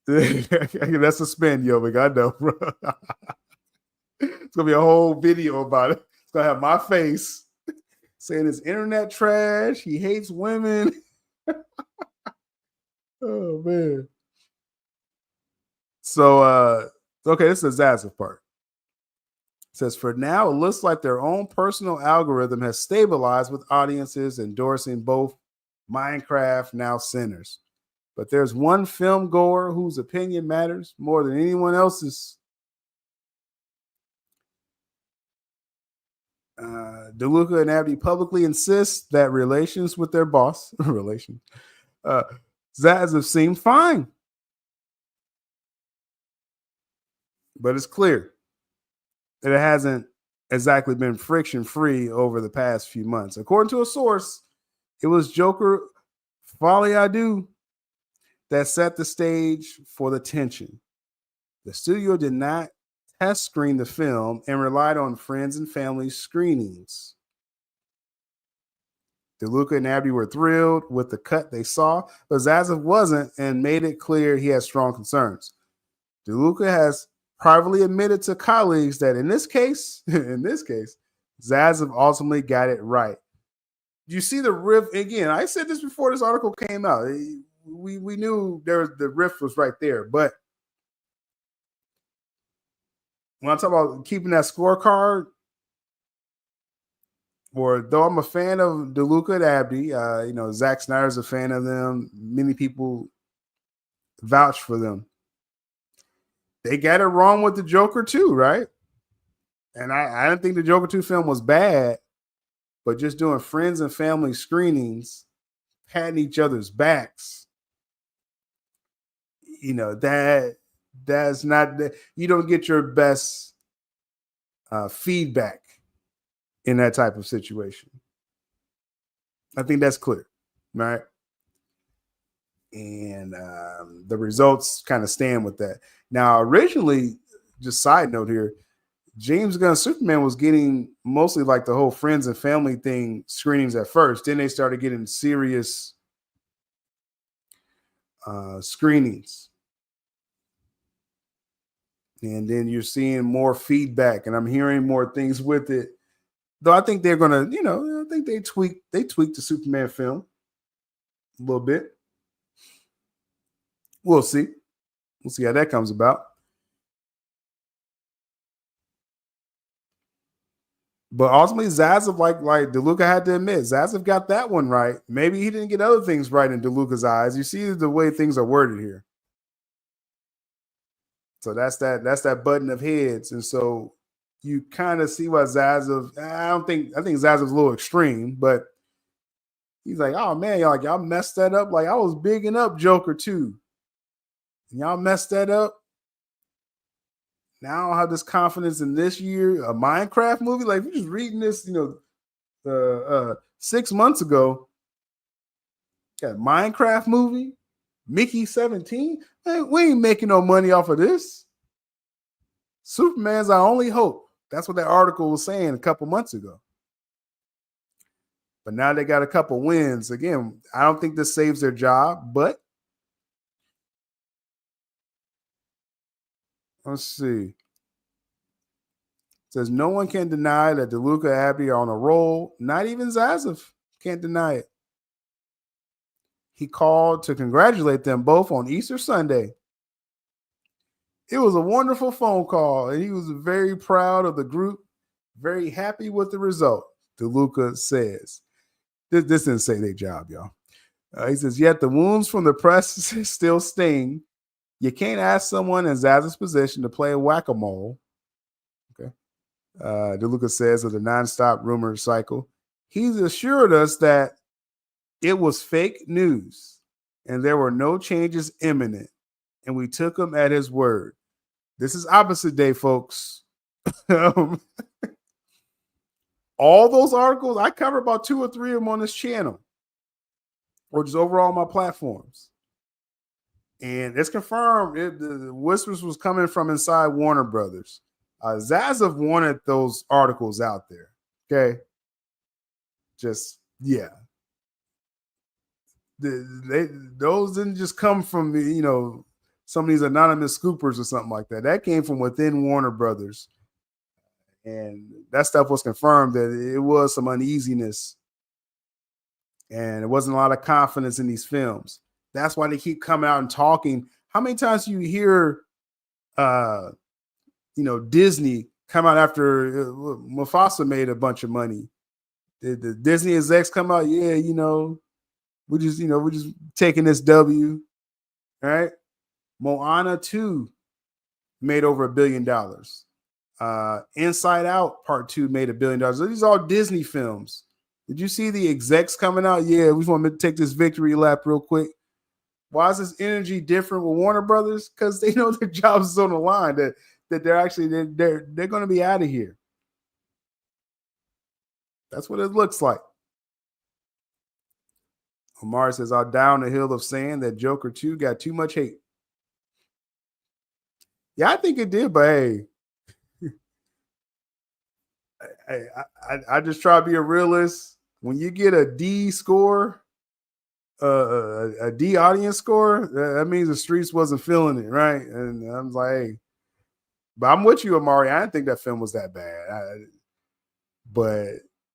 That's a spin, Jovic. I know, bro. It's going to be a whole video about it. It's going to have my face saying it's internet trash. He hates women. Oh, man. So, okay, this is the Zaslav part. It says, for now, it looks like their own personal algorithm has stabilized with audiences endorsing both Minecraft Now Sinners. But there's one film goer whose opinion matters more than anyone else's. DeLuca and Abdy publicly insist that relations with their boss, Zaslav seem fine. But it's clear that it hasn't exactly been friction-free over the past few months. According to a source, it was Joker Faliadu that set the stage for the tension. The studio did not test screen the film and relied on friends and family screenings. DeLuca and Abdy were thrilled with the cut they saw, but Zaslav wasn't and made it clear he had strong concerns. DeLuca has privately admitted to colleagues that in this case, Zaslav ultimately got it right. You see the riff again. I said this before this article came out. We knew the riff was right there, but when I talk about keeping that scorecard, or though I'm a fan of DeLuca and Abdy, Zack Snyder's a fan of them. Many people vouch for them. They got it wrong with the Joker 2, right? And I didn't think the Joker 2 film was bad, but just doing friends and family screenings, patting each other's backs, that's not, you don't get your best feedback in that type of situation. I think that's clear, right? And the results kind of stand with that. Now, originally, just side note here, James Gunn's Superman was getting mostly like the whole friends and family thing screenings at first. Then they started getting serious screenings. And then you're seeing more feedback, and I'm hearing more things with it. Though I think they're gonna, I think they tweaked the Superman film a little bit. We'll see. We'll see how that comes about. But ultimately, Zaslav, like DeLuca had to admit, Zaslav got that one right. Maybe he didn't get other things right in DeLuca's eyes. You see the way things are worded here. So that's that button of heads. And so you kind of see why Zaslav, I think Zaslav's a little extreme, but he's like, oh man, y'all messed that up. Like I was bigging up Joker too. And y'all messed that up. Now I don't have this confidence in this year. A Minecraft movie, like we're just reading this, 6 months ago. Got a Minecraft movie, Mickey 17. Man, we ain't making no money off of this. Superman's our only hope. That's what that article was saying a couple months ago. But now they got a couple wins. Again, I don't think this saves their job, but let's see. It says no one can deny that DeLuca Abdy are on a roll. Not even Zaslav can't deny it. He called to congratulate them both on Easter Sunday. It was a wonderful phone call, and he was very proud of the group, very happy with the result, DeLuca says. This didn't say their job, y'all. He says, yet the wounds from the press still sting. You can't ask someone in Zaslav's position to play whack-a-mole. Okay. DeLuca says of the nonstop rumor cycle. He's assured us that it was fake news and there were no changes imminent. And we took him at his word. This is opposite day, folks. All those articles, I cover about 2 or 3 of them on this channel or just overall on my platforms. And it's confirmed the whispers was coming from inside Warner Brothers. Zaslav wanted those articles out there. Okay. Just, yeah. Those didn't just come from, some of these anonymous scoopers or something like that. That came from within Warner Brothers. And that stuff was confirmed that it was some uneasiness. And it wasn't a lot of confidence in these films. That's why they keep coming out and talking. How many times do you hear, Disney come out after Mufasa made a bunch of money? Did the Disney execs come out? Yeah, we're just taking this W, all right? Moana 2 made over $1 billion. Inside Out Part 2 made $1 billion. These are all Disney films. Did you see the execs coming out? Yeah, we want to take this victory lap real quick. Why is this energy different with Warner Brothers? Because they know their jobs is on the line, that they're actually they're going to be out of here. That's what it looks like. Omar says, I'll down the hill of saying that Joker 2 got too much hate. Yeah, I think it did, but hey, I just try to be a realist. When you get a D score, a D audience score, that means the streets wasn't feeling it, right? And I'm like, hey, but I'm with you, Amari. I didn't think that film was that bad. But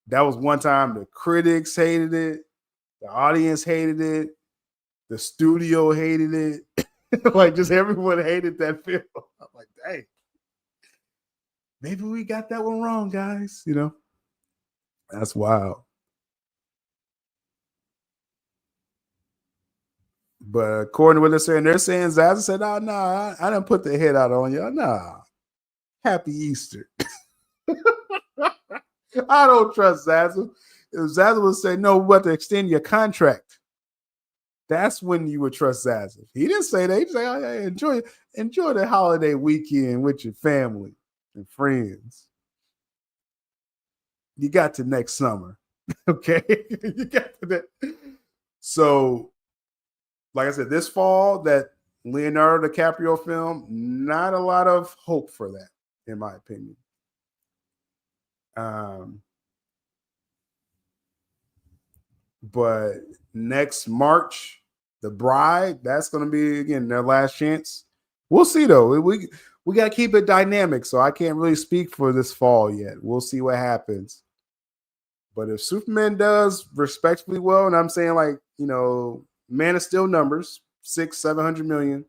that was one time the critics hated it, the audience hated it, the studio hated it. Like just everyone hated that film. I'm like, dang, maybe we got that one wrong, guys. That's wild. But according to what they're saying Zaslav said, oh, no, I didn't put the head out on you. Nah, happy Easter. I don't trust Zaslav. If Zaslav would say, no, we have to extend your contract, that's when you would trust Zaslav. He didn't say that. He just said, oh, yeah, enjoy the holiday weekend with your family and friends. you got to next summer. Okay. You got to that. So, like I said, this fall, that Leonardo DiCaprio film, not a lot of hope for that, in my opinion. But next March, The Bride, that's going to be, again, their last chance. We'll see, though. We got to keep it dynamic, so I can't really speak for this fall yet. We'll see what happens. But if Superman does respectfully well, and I'm saying, like, you know, Man of Steel numbers, 600-700 million,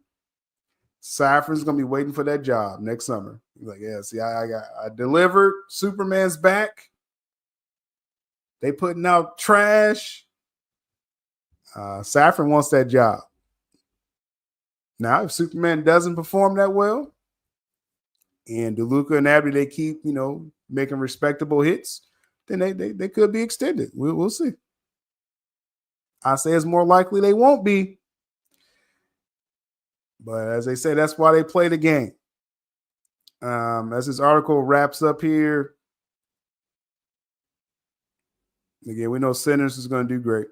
Safran's going to be waiting for that job next summer. He's like, yeah, see, I delivered. Superman's back. They putting out trash. Safran wants that job. Now, if Superman doesn't perform that well, and DeLuca and Abdy, they keep, you know, making respectable hits, then they could be extended. We'll see. I say it's more likely they won't be. But as they say, that's why they play the game. As this article wraps up here, again, we know Sinners is going to do great.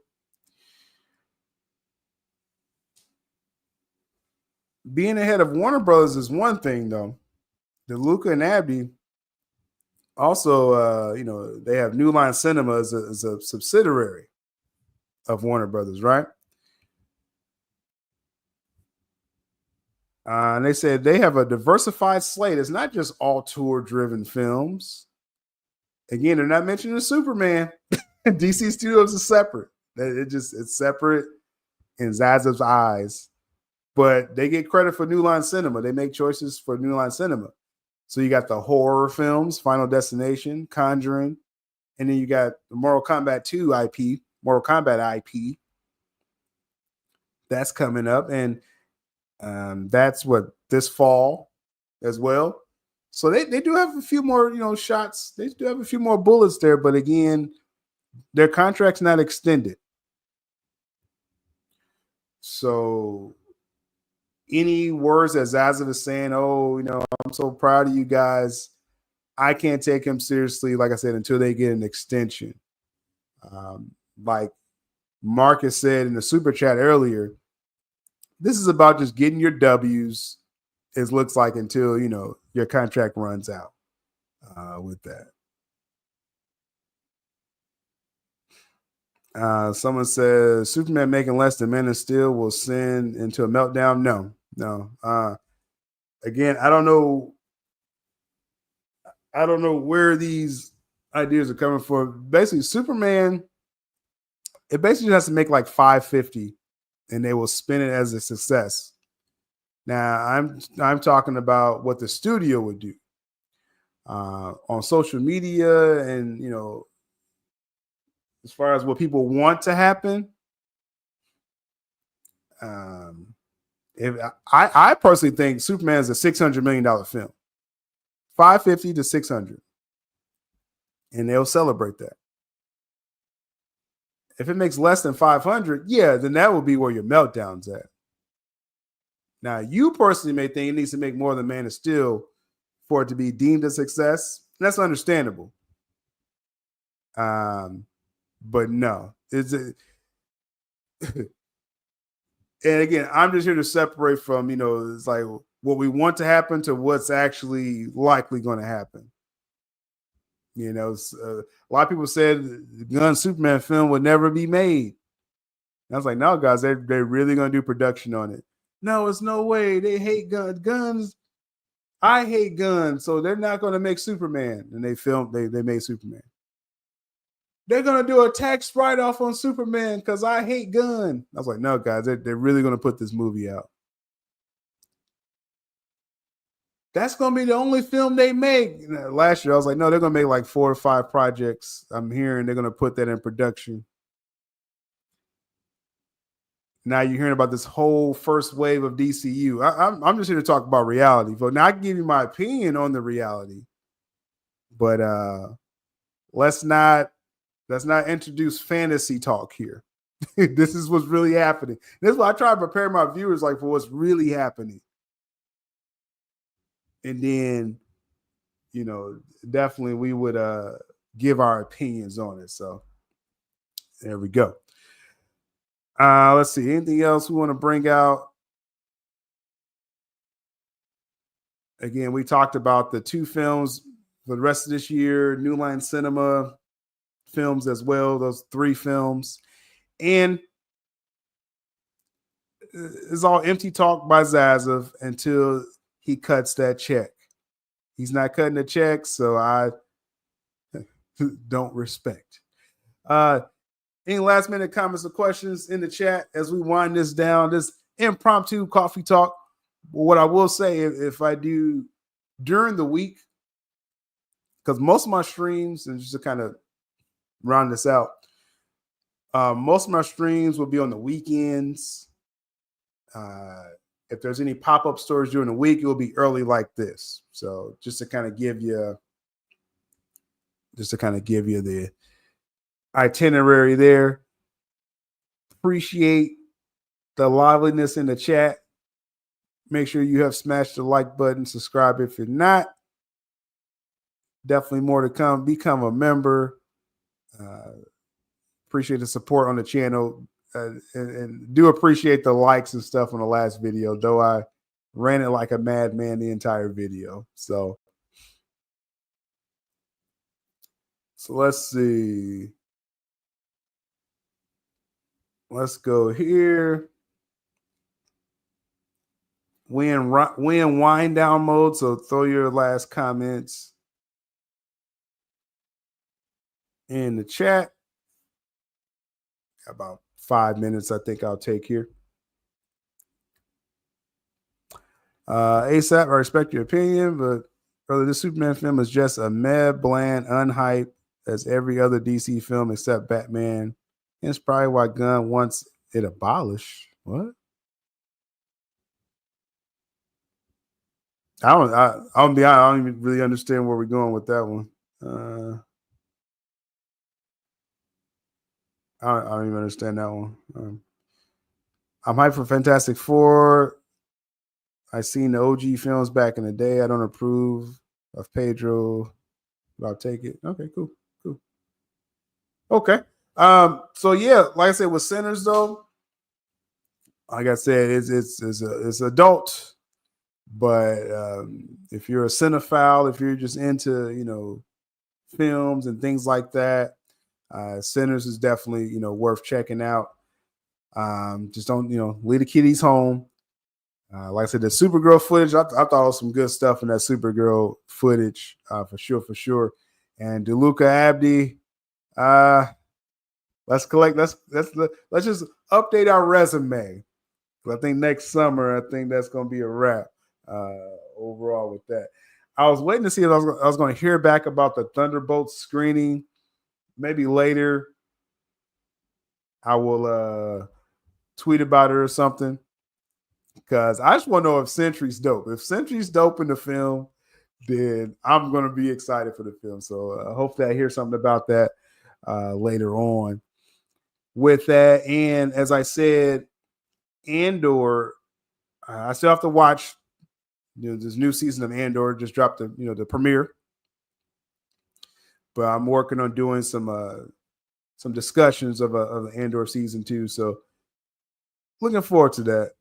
Being ahead of Warner Brothers is one thing, though. DeLuca and Abdy also, you know, they have New Line Cinema as a subsidiary of Warner Brothers, right? And they said they have a diversified slate. It's not just all tour-driven films. Again, they're not mentioning Superman. DC Studios is separate. It's separate in Zaslav's eyes. But they get credit for New Line Cinema. They make choices for New Line Cinema. So you got the horror films, Final Destination, Conjuring, and then you got the Mortal Kombat 2 IP, Mortal Kombat IP. That's coming up. And that's what this fall as well. So they do have a few more, you know, shots. They do have a few more bullets there, but again, their contract's not extended. So any words that Zaslav is saying, oh, you know, I'm so proud of you guys, I can't take him seriously, like I said, until they get an extension. Like Marcus said in the super chat earlier, this is about just getting your W's, it looks like, until, you know, your contract runs out with that. Someone says Superman making less than Man of Steel will send into a meltdown. No. Again, I don't know where these ideas are coming from. Basically, Superman, it basically has to make like 550 and they will spin it as a success. Now, I'm talking about what the studio would do on social media, and, you know, as far as what people want to happen. If I personally think Superman is a $600 million film, 550 to 600, and they'll celebrate that. If it makes less than 500, yeah, then that will be where your meltdown's at. Now, you personally may think it needs to make more than Man of Steel for it to be deemed a success. That's understandable. But no, and again, I'm just here to separate from, you know, it's like what we want to happen to what's actually likely going to happen. You know, a lot of people said the Gunn Superman film would never be made. And I was like, no, guys, they're really going to do production on it. No, it's no way. They hate guns. I hate guns, so they're not going to make Superman. And they made Superman. They're going to do a tax write-off on Superman because I hate gun. I was like, no, guys, they're really going to put this movie out. That's going to be the only film they make. You know, last year, I was like, no, they're going to make like 4 or 5 projects. I'm hearing they're going to put that in production. Now you're hearing about this whole first wave of DCU. I'm just here to talk about reality. But now I can give you my opinion on the reality. But let's not introduce fantasy talk here. This is what's really happening. This is why I try to prepare my viewers like for what's really happening. And then, you know, definitely we would give our opinions on it. So there we go. Let's see. Anything else we want to bring out? Again, we talked about the 2 films for the rest of this year, New Line Cinema films as well, those 3 films. And it's all empty talk by Zaslav until he cuts that check. He's not cutting the check, so I don't respect. Any last minute comments or questions in the chat as we wind this down, this impromptu coffee talk? What I will say, if I do during the week, because most of my streams, and just to kind of round this out, most of my streams will be on the weekends. If there's any pop-up stores during the week, it will be early like this. So just to kind of give you the itinerary there. Appreciate the liveliness in the chat. Make sure you have smashed the like button, subscribe if you're not. Definitely more to come. Become a member. Appreciate the support on the channel. And do appreciate the likes and stuff on the last video, though I ran it like a madman the entire video. So let's see. Let's go here. We in wind down mode, so throw your last comments in the chat. About 5 minutes, I think I'll take here. ASAP, I respect your opinion, but brother, this Superman film is just a meh, bland, unhyped as every other DC film except Batman. And it's probably why Gunn wants it abolished. What? I'll be honest, I don't even really understand where we're going with that one. I don't even understand that one. I'm hyped for Fantastic Four. I seen the OG films back in the day. I don't approve of Pedro, but I'll take it. Okay, cool. Okay. So yeah, like I said, with Sinners though, like I said, it's adult. But if you're a cinephile, if you're just into films and things like that, Sinners is definitely worth checking out. Just don't leave the kiddies home. Like I said, the Supergirl footage, I thought it was some good stuff in that Supergirl footage for sure. And DeLuca Abdy, let's just update our resume. I think next summer, I think that's going to be a wrap. Overall with that, I was waiting to see if I was going to hear back about the Thunderbolts screening. Maybe later I will tweet about it or something, because I just want to know if Sentry's dope. If Sentry's dope in the film, then I'm going to be excited for the film. So hopefully I hear something about that later on with that. And as I said, Andor, I still have to watch. This new season of Andor just dropped the premiere, but I'm working on doing some discussions of Andor season 2. So looking forward to that.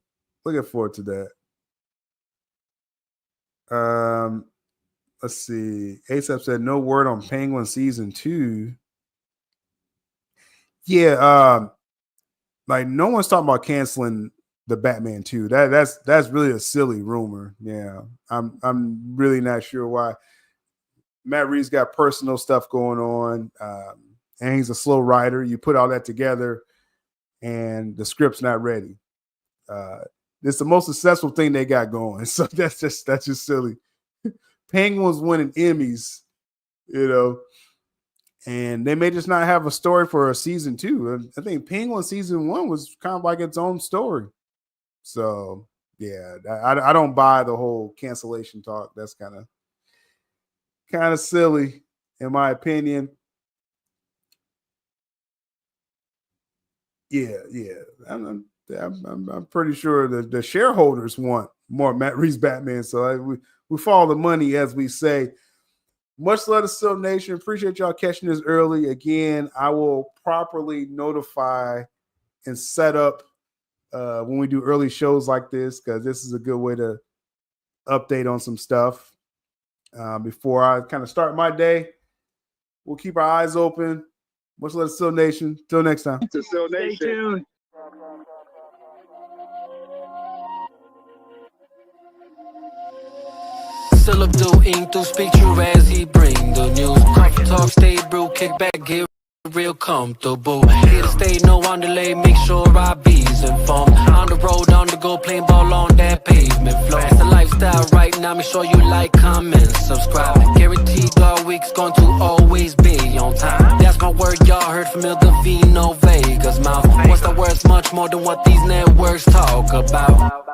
Let's see. ASAP said no word on Penguin season 2. Yeah, like no one's talking about canceling the Batman 2. That's really a silly rumor. Yeah, I'm really not sure why. Matt Reeves got personal stuff going on, and he's a slow writer. You put all that together, and the script's not ready. It's the most successful thing they got going, so that's just silly. Penguins winning Emmys, and they may just not have a story for a season 2. I think Penguin season 1 was kind of like its own story. So yeah, I don't buy the whole cancellation talk. That's kind of silly, in my opinion. Yeah. I'm pretty sure that the shareholders want more Matt Reeves Batman. So we follow the money, as we say. Much love to Sil Nation. Appreciate y'all catching this early. Again, I will properly notify and set up when we do early shows like this, because this is a good way to update on some stuff before I kind of start my day. We'll keep our eyes open. Much love to Sil Nation. Till next time. To Sil Nation. Stay tuned. Sylabdul ink to speak true as he bring the news. Coffee talk, stay brew, kick back, get real comfortable. Here to stay, no on delay, make sure I be's informed. On the road, on the go, playing ball on that pavement floor. It's the lifestyle right now, make sure you like, comment, subscribe. Guaranteed all week's going to always be on time. That's my word, y'all heard from Vino Vega's mouth. What's the words much more than what these networks talk about?